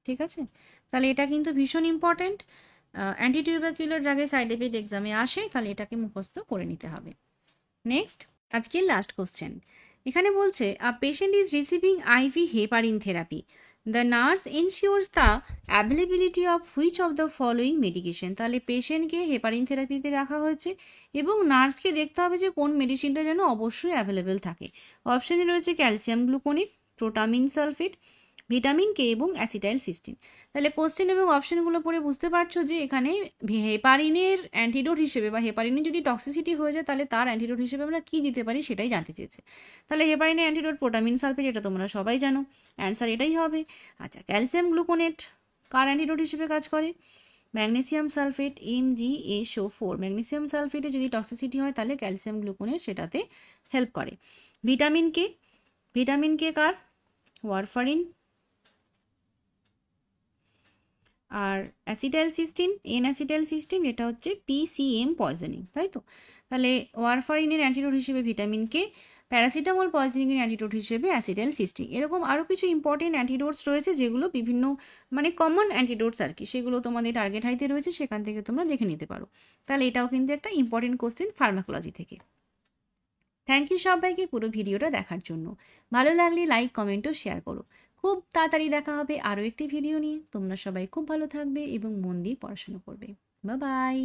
ঠিক আছে, তাহলে এটা কিন্তু ভীষণ ইম্পর্ট্যান্ট, অ্যান্টিটিউবারকুলার ড্রাগের সাইড এফেক্ট এক্সামে আসে, তাহলে এটাকে মুখস্থ করে নিতে হবে। নেক্সট, আজকের লাস্ট কোশ্চেন। এখানে বলছে a patient is receiving IV heparin therapy, the nurse ensures the availability of which of the following medication. তাহলে পেশেন্টকে হেপারিন থেরাপিতে রাখা হয়েছে এবং নার্সকে দেখতে হবে যে কোন মেডিসিনটা যেন অবশ্যই অ্যাভেলেবেল থাকে। অপশানে রয়েছে calcium gluconate, protamine sulphate, vitamin K এবং অ্যাসিটাইল সিস্টিন। তাহলে কোশ্চেন এবং অপশনগুলো পড়ে বুঝতে পারছো যে এখানে হেপারিনের অ্যান্টিডোট হিসেবে বা হেপারিনের যদি টক্সিসিটি হয়ে যায় তাহলে তার অ্যান্টিডোট হিসেবে আমরা কী দিতে পারি সেটাই জানতে চেয়েছে। তাহলে হেপারিনের অ্যান্টিডোট প্রোটামিন সালফেট, এটা তোমরা সবাই জানো, অ্যান্সার এটাই হবে। আচ্ছা, ক্যালসিয়াম গ্লুকোনেট কার অ্যান্টিডোট হিসেবে কাজ করে? Magnesium sulphate, MgSO4। ম্যাগনেসিয়াম সালফেটে যদি টক্সিসিটি হয় তাহলে ক্যালসিয়াম গ্লুকোনেট সেটাতে হেল্প করে। ভিটামিন কে, ভিটামিন কে কার? ওয়ারফারিন। আর acetylcysteine, N acetylcysteine, এটা হচ্ছে PCM পয়জনিং, তাই তো। তাহলে ওয়ারফারিনের অ্যান্টিডোট হিসেবে ভিটামিন কে, প্যারাসিটামল পয়জনিংয়ের অ্যান্টিডোট হিসেবে অ্যাসিটাইল সিস্টিন। এরকম আরও কিছু ইম্পর্টেন্ট অ্যান্টিডোটস রয়েছে যেগুলো বিভিন্ন মানে কমন অ্যান্টিডোটস আর কি, সেগুলো তোমাদের টার্গেট হাইতে রয়েছে, সেখান থেকে তোমরা দেখে নিতে পারো। তাহলে এটাও কিন্তু একটা ইম্পর্টেন্ট কোশ্চেন ফার্মাকোলজি থেকে। থ্যাংক ইউ সবাইকে পুরো ভিডিওটা দেখার জন্য। ভালো লাগলে লাইক, কমেন্ট ও শেয়ার করো। খুব তাড়াতাড়ি দেখা হবে আরও একটি ভিডিও নিয়ে। তোমরা সবাই খুব ভালো থাকবে এবং মন দিয়ে পড়াশোনা করবে। Bye bye.